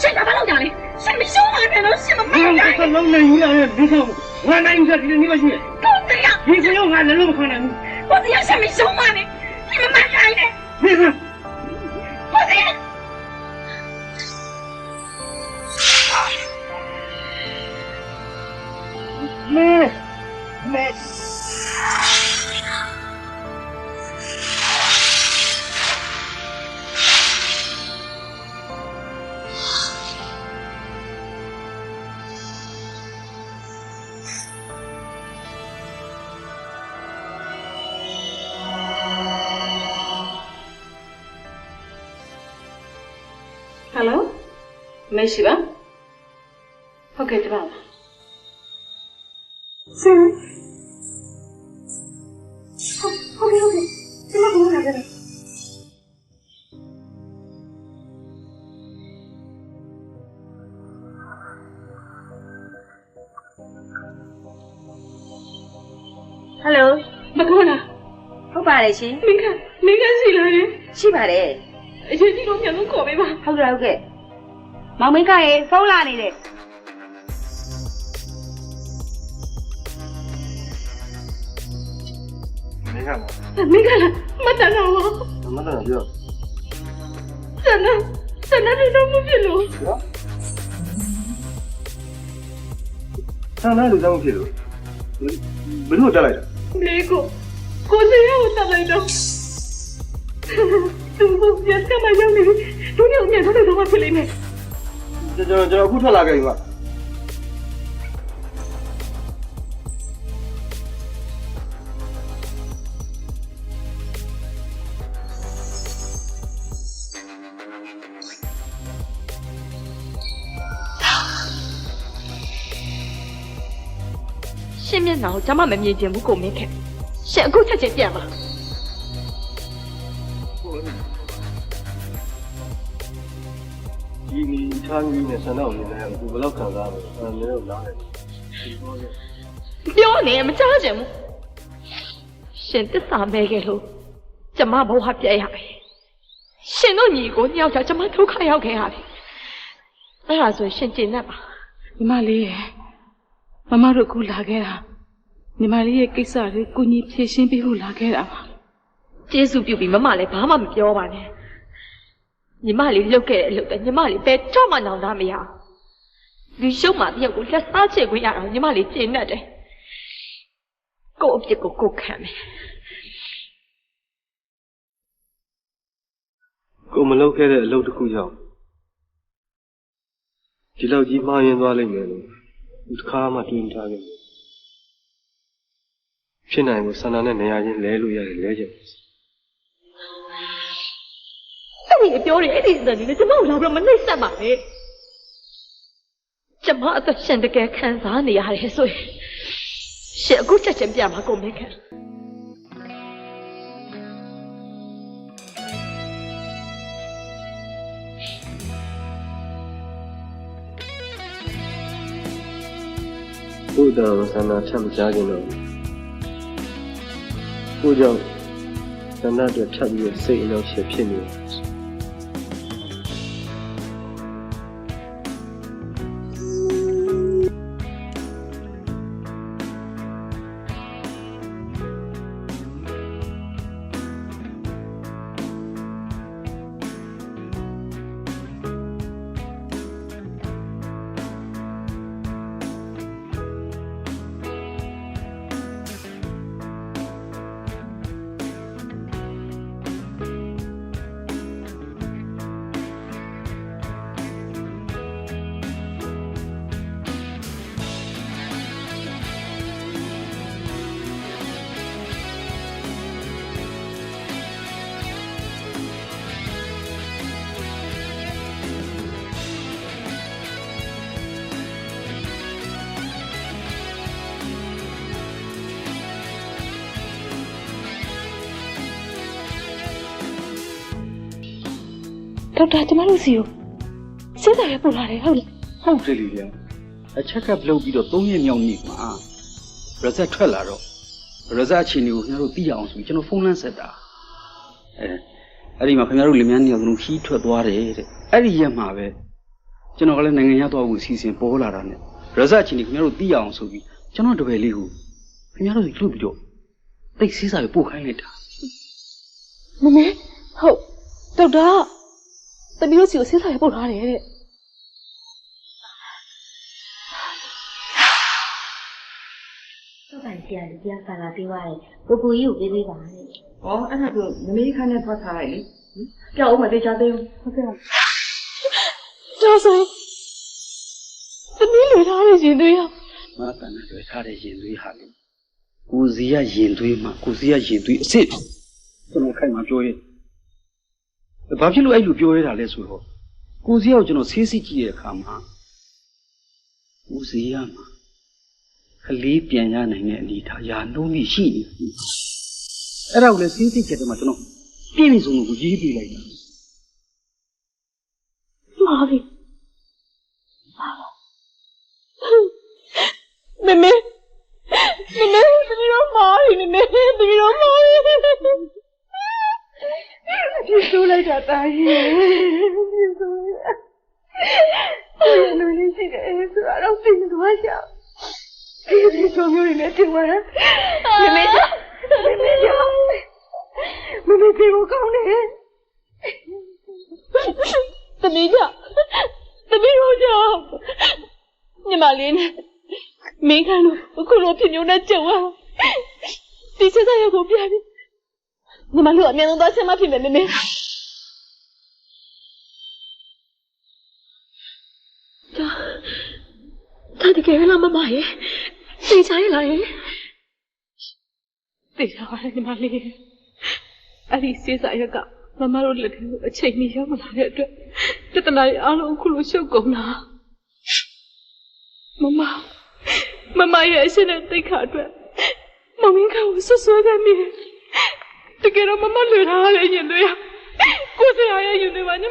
ရှင်ကဘာလုပ်ကြလဲရှင်မရှုံးပါနဲ့လို့ရှင်မမနိုင်ဘူး လုံးနေယူလာတဲ့ဒီကောင်ငါနိုင်ယူတဲ့ဒီနေ့မရှိရဲ့ ကိုတရား ဒီစရုံငါလည်းလုံးမခံနိုင်ဘူး ကိုတရားရှင်မရှုံးပါနဲ့ရှင်မမနိုင်နဲ့ ဒီက ကိုတရား မဲ Hello မရှိပါဟုတ်ကဲ့တပါဆင်ဟုတ်ကဲ့ဒီမှာဘာလုပ်နေလဲ Hello မကောလား ဟုတ်ပါတယ်ရှင် မင်းကရှိလားရှင် ရှိပါတယ် အရင်ကြီးတော့မြန်လို့ခေါ်ပေးပါ ဟုတ်ကဲ့ဟုတ်ကဲ့မောင်မင်းကရေဖုန်းလာနေတယ် မင်းကလား မင်းကလားမတန်တော့ မတန်ပြော ဆန္ဒတော့မဖြစ်လို့ ဆန္ဒလူတောင်းဖြစ်လို့ဘယ်လိုတက်လိုက်တာ လေကိုစရကိုတက်လိုက်တော့သူကပြန်ကမှရောက်နေပြီသူညမြန်တော့တော့ဖြစ်လိမ့်မယ် ကျွန်တော်အခုထွက်လာခဲ့ပြီပါ ရှင်မျက်နှာကိုကျမမမြင်ချင်ဘူးကိုမင်းခင်ရှင်အခုချက်ချင်းပြန်ပါ ဒီမီထားကြီးနဲ့ဆန္ဒကိုမြင်လိုက်ရင်ဘယ်လောက်ခံစားရလဲမင်းတို့နားတယ် ပြောနေမကြားချင်ဘူးရှင်တစ္ဆာမဲခဲ့လို့ကျမဘဝပြည့်ရပြီရှင်တို့ညီကိုညှောက်ချကျမဒုက္ခရောက်ခဲ့ရတယ်အဲ့ဒါဆိုရှင်ကျင်တတ်ပါ ညီမလေးရဲ့မမတို့ခုလာခဲ့တာညီမလေးရဲ့ကိစ္စတွေကိုညီဖြေရှင်းပေးဖို့လာခဲ့တာပါ ကျေးဇူးပြုပြီးမမလည်းဘာမှမပြောပါနဲ့ညီမလေးလှုပ်ခဲ့တဲ့အလုပ်တွေညီမလေးပဲကြောက်မှနောင်တမရလူရှုံးမှတယောက်ကိုလက်စားချေခွင့်ရအောင်ညီမလေးကျင်တတ်တယ်ကို့အပြစ်ကိုခံမယ် ကိုမလုပ်ခဲ့တဲ့အလုပ်တစ်ခုကြောင့်ဒီလောက်ကြီးမှားယွင်းသွားလိမ့်မယ်လို့ဒီခါမှတွေးမထားခဲ့ဘူးဖြစ်နိုင်ကိုဆန္ဒနဲ့နေရာချင်းလဲလို့ရတယ်လဲချက် အဲ့ဒီအပြောတွေအဲ့ဒီအတန်တွေကျမကိုလာပြီးမနှိမ့်ဆက်ပါနဲ့ကျမအသက်ရှင်တကယ်ခံစားနေရတယ်ဆိုရင်ရှင်အခုချက်ချင်းပြန်မှာကိုမင်းခင် ဘုရားဆန္ဒချက်မကြခင်တော့ကိုကြောင့်ဆန္ဒတွေထပ်ပြီးစိတ်အနှောက်အယှက်ဖြစ်နေတယ် ဒေါက်တာကျမတို့စီကိုစေးစာရပို့လာတယ်ဟုတ်လား ဟုတ်တယ်လေဗျာအချက်ကပ်လုပ်ပြီးတော့3ရက်မြောက်နေ့မှာရက်ဆက်ထွက်လာတော့ရက်ဆက်အချိန်တွေကိုခင်ဗျားတို့သိရအောင်ဆိုပြီးကျွန်တော်ဖုန်းလမ်းဆက်တာအဲ့ဒီမှာခင်ဗျားတို့လင်မယားနှစ်ယောက်လုံးခီးထွက်သွားတယ်တဲ့အဲ့ဒီရက်မှာပဲကျွန်တော်ကလည်းနိုင်ငံရသွားဖို့အစီအစဉ်ပေါ်လာတာနဲ့ရက်ဆက်အချိန်တွေခင်ဗျားတို့သိရအောင်ဆိုပြီးကျွန်တော်တပည့်လေးကိုခင်ဗျားတို့လှုပ်ပြီးတော့တိတ်စေးစာကိုပို့ခိုင်းလိုက်တာ မမေဟုတ်ဒေါက်တာတမီးတို့စီကိုစေးစာရပို့လာတယ်တဲ့ တော့တိုင်ဆရာလူပြစာလာပေးသွားတယ်ကိုကိုကြီးကိုပေးပေးပါနဲ့ ဩအဲ့ဒါတို့မမေးခန်းနဲ့ထွက်ထားလိုက်လေကြောက်ဦးမသေးချသေးဘူးဟုတ်ကဲ့ တော်ဆိုတမီးလွေထားတဲ့ရင်သွေးရ မတန်နဲ့တွေ့ထားတဲ့ရင်သွေးဟာလေကိုစီရရင်သွေးမှာကိုစီရရင်သွေးအစ်စ်ကျွန်တော်ခိုင်မှာပြောရဲဘာဖြစ်လို့အဲ့လိုပြောရတာလဲဆိုတော့ကိုစီရောက်ကျွန်တော်ဆေးစစ်ကြည့်တဲ့အခါမှာကိုစီရမှာကလေးပြန်ရနိုင်တဲ့အနေထားရာနှုံးကြီးရှိနေတယ်အဲ့ဒါကိုလည်းဆေးစစ်ချက်တည်းမှာကျွန်တော်ပြည့်နေစုံကိုရေးပေးလိုက်တာ မာပြီမမေတမီးတို့မာပြီမမေတမီးတို့မာပြီဒီဆိုလိုက်တာတာကြီးဒီဆိုရလူလေးရှိတယ်ဆိုတော့သိနေသွားရှာဒီဆိုမျိုးတွေနဲ့တင်သွားတာမမေပြေကိုကောင်းတယ်တမီးတို့ကြောင့်ညီမလေးနဲ့မင်းခန်းတို့အခုလိုဖြစ်မျိုးနဲ့ကြုံရဒီစစရောက်ကိုပြပြီညီမတို့အမြဲတမ်းသွားဆင်းမဖြစ်မယ်မမေဒါတကယ်လားမမရဲ့သိချင်လားသိချင်ပါတယ်ညီမလေးအဲ့ဒီစေးစာရက်ကမမတို့လက်ထဲကိုအချိန်မီရောက်မလာတဲ့အတွက်တတနာအားလုံးအခုလိုရှုပ်ကုန်တာမမရဲ့အရှင်နဲ့တိတ်ခါအတွက်မမင်းကဆွဆွဲခဲ့မိတကယ်တော့မမလွေထားရရင်တွေကိုစရာရဲ့ရင်တွေပါညီ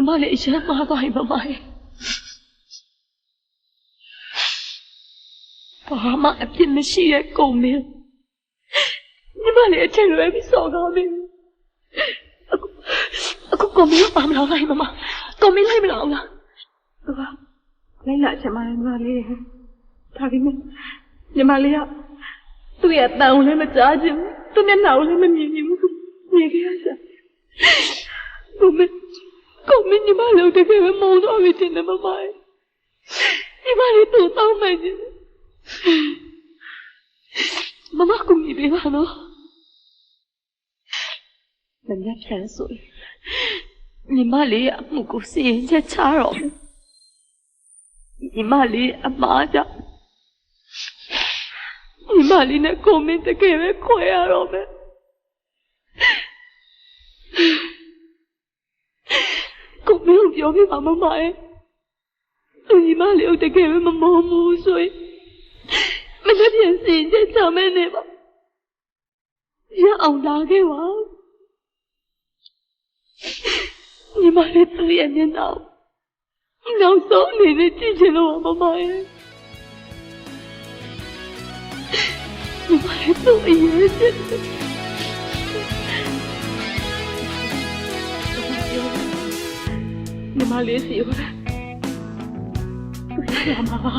မလေးအရှင်မှားသွားရင်မမရဲ့ဘာမှအပြစ်မရှိတဲ့ကုန်မင်းညီမလေးအထက်လွယ်ပြီးစော်ကားပြီအခုကုန်မင်းပါမလားမမကုန်မင်းလိုက်မလားဟုတ်လားလိုက်လာချင်ပါညီမလေးဒါပေမဲ့ညီမလေးကသူ့ရဲ့တန်ကိုလည်းမကြားချင်ဘူးသူ့မျက်နှာကိုလည်းမမြင်ချင်ဘူးမြင်ခဲ့ရစားကုန်မင်းညီမလေးတကယ်ပဲမုန်းတော့ပြီတင်တယ်မမညီမလေးသူ့တောင်းမှချင်မမကူညီပေးပါနော်မမြတ်ပြန်ဆိုညီမလေးအမှုကိုစီရင်ချက်ချတော့ညီမလေးအမားကြောင့်ညီမလေးနဲ့ကိုမင်းတကယ်ပဲခွဲရတော့မယ်ကိုမင်းပြောပြပါမမရဲ့သူညီမလေးကိုတကယ်ပဲမမောဘူးဆိုရင်မနေ့ပြန်စီရင်ချက်ချမယ်နေပါရအောင်လာခဲ့ပါညီမလေးသူ့ရဲ့မျက်နှာနောက်ဆုံးအနေနဲ့ကြည့်ချင်လို့မမရဲ့ညီမလေးသူ့အရေးချစ်ညီမလေးစီကိုသူရမှာပါ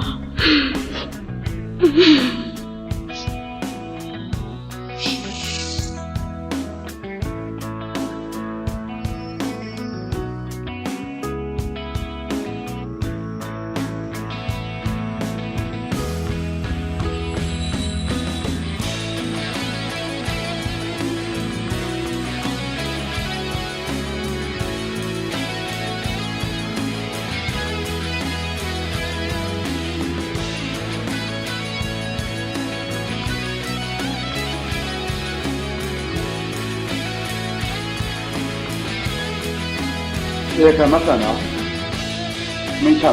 ဒီကမကနာမင်းချ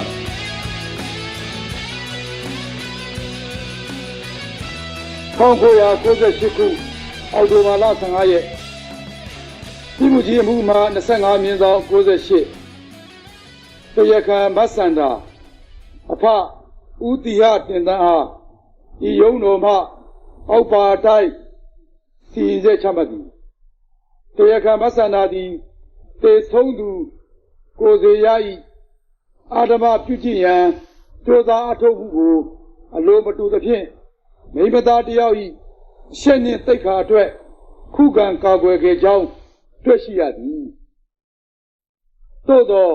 1998ခုအောက်တိုဘာလ15ရက်ပြည်မှုကြီးအမှုမှာ25/98တရားခံမဆန္ဒအဖဦးတီဟတင်တန်းအားဤယုံတော်မှအောက်ပါတိုင်းစီရင်ချက်ချမှတ်သည်တရားခံမဆန္ဒသည်တေဆုံးသူကိုစေရ၏အာဓမပြုကျင့်ရန်ကြိုးစားအထောက်မှုကိုအလိုမတူသဖြင့်မိမသားတယောက်၏ရှက်နှင့်တိတ်ခါအတွက်ခုခံကာကွယ်ခဲ့ကြောင်းတွေ့ရှိရသည်သို့သော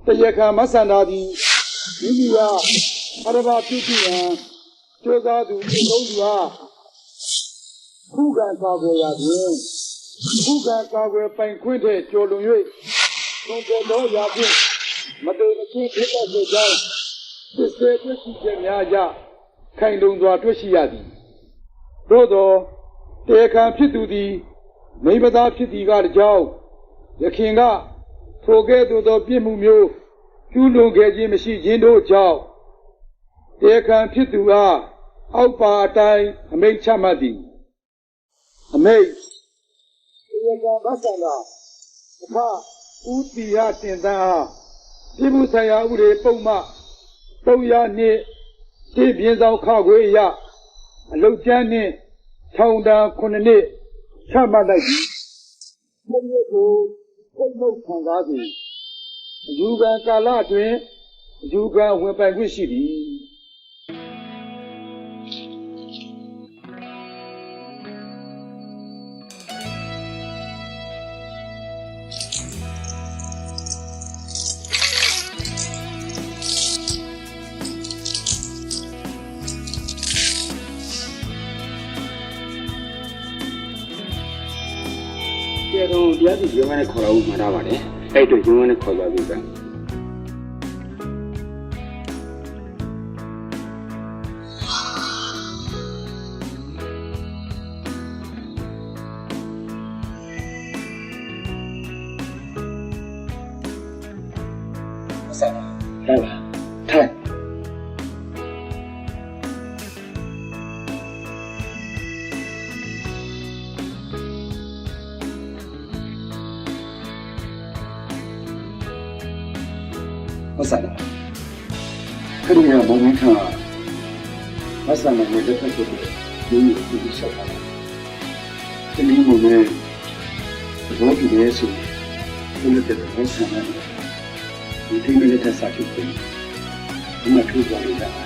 တရားခံမဆန္ဒသည်မိမိကအာဓမပြုကျင့်ရန်ကြိုးစားသူအလုံးစုအားခုခံကာကွယ်ရသည်ခုခံကာကွယ်ပိုင်ခွင့်ထက်ကျော်လွန်၍သုံးပေါ်သောရာဖြင့်မတေမချင်းဖြစ်တတ်သောကြောင့်သစ္စာတွေ့ရှိချက်များအရခိုင်လုံစွာတွေ့ရှိရသည်သို့သောတရားခံဖြစ်သူသည်မိမသားဖြစ်သည်ကတကြောင်ယခင်ကထိုကဲ့သို့သောပြစ်မှုမျိုးကျူးလွန်ခဲ့ခြင်းမရှိခြင်းတို့ကြောင့်တရားခံဖြစ်သူအားအောက်ပါအတိုင်းအမိန့်ချမှတ်သည်အမိန့်တရားခံမဆန္ဒအဖဦးတီဟတင်တန်းအားပြည်မှုဆိုင်ရာဥပဒေပုံမှန်300နှစ်တည်ပြင်းဆောင်ခခွေရအလုတ်ကျန်းနှင့်ထောင်ဒဏ်9နှစ်ချမှတ်လိုက်သည်ဘုရားကိုဘုံနှုတ်ခံကားသည်အယူခံကာလအတွင်းအယူခံဝင်ပိုင်ခွင့်ရှိသည်တော့တရားသူရုံးကနေခေါ်လာဦးမှာတာပါတယ်အဲ့အတွက်ရုံးကနေခေါ်သွားပြီပဲဆက်ထိုင်ပါထိုင်မဆန်ခရီးရမောင်ခါမဆန်မနဲ့တက်တက်ကိုဒီလိုဒီချက်ပါဒီလိုမျိုးနဲ့ဘောကြည့်နေဆိုဒီလိုတဲ့မဆန်နဲ့ဒီတိမလေးတက်စားချင်တယ်အမှထူကြလို့ရတယ်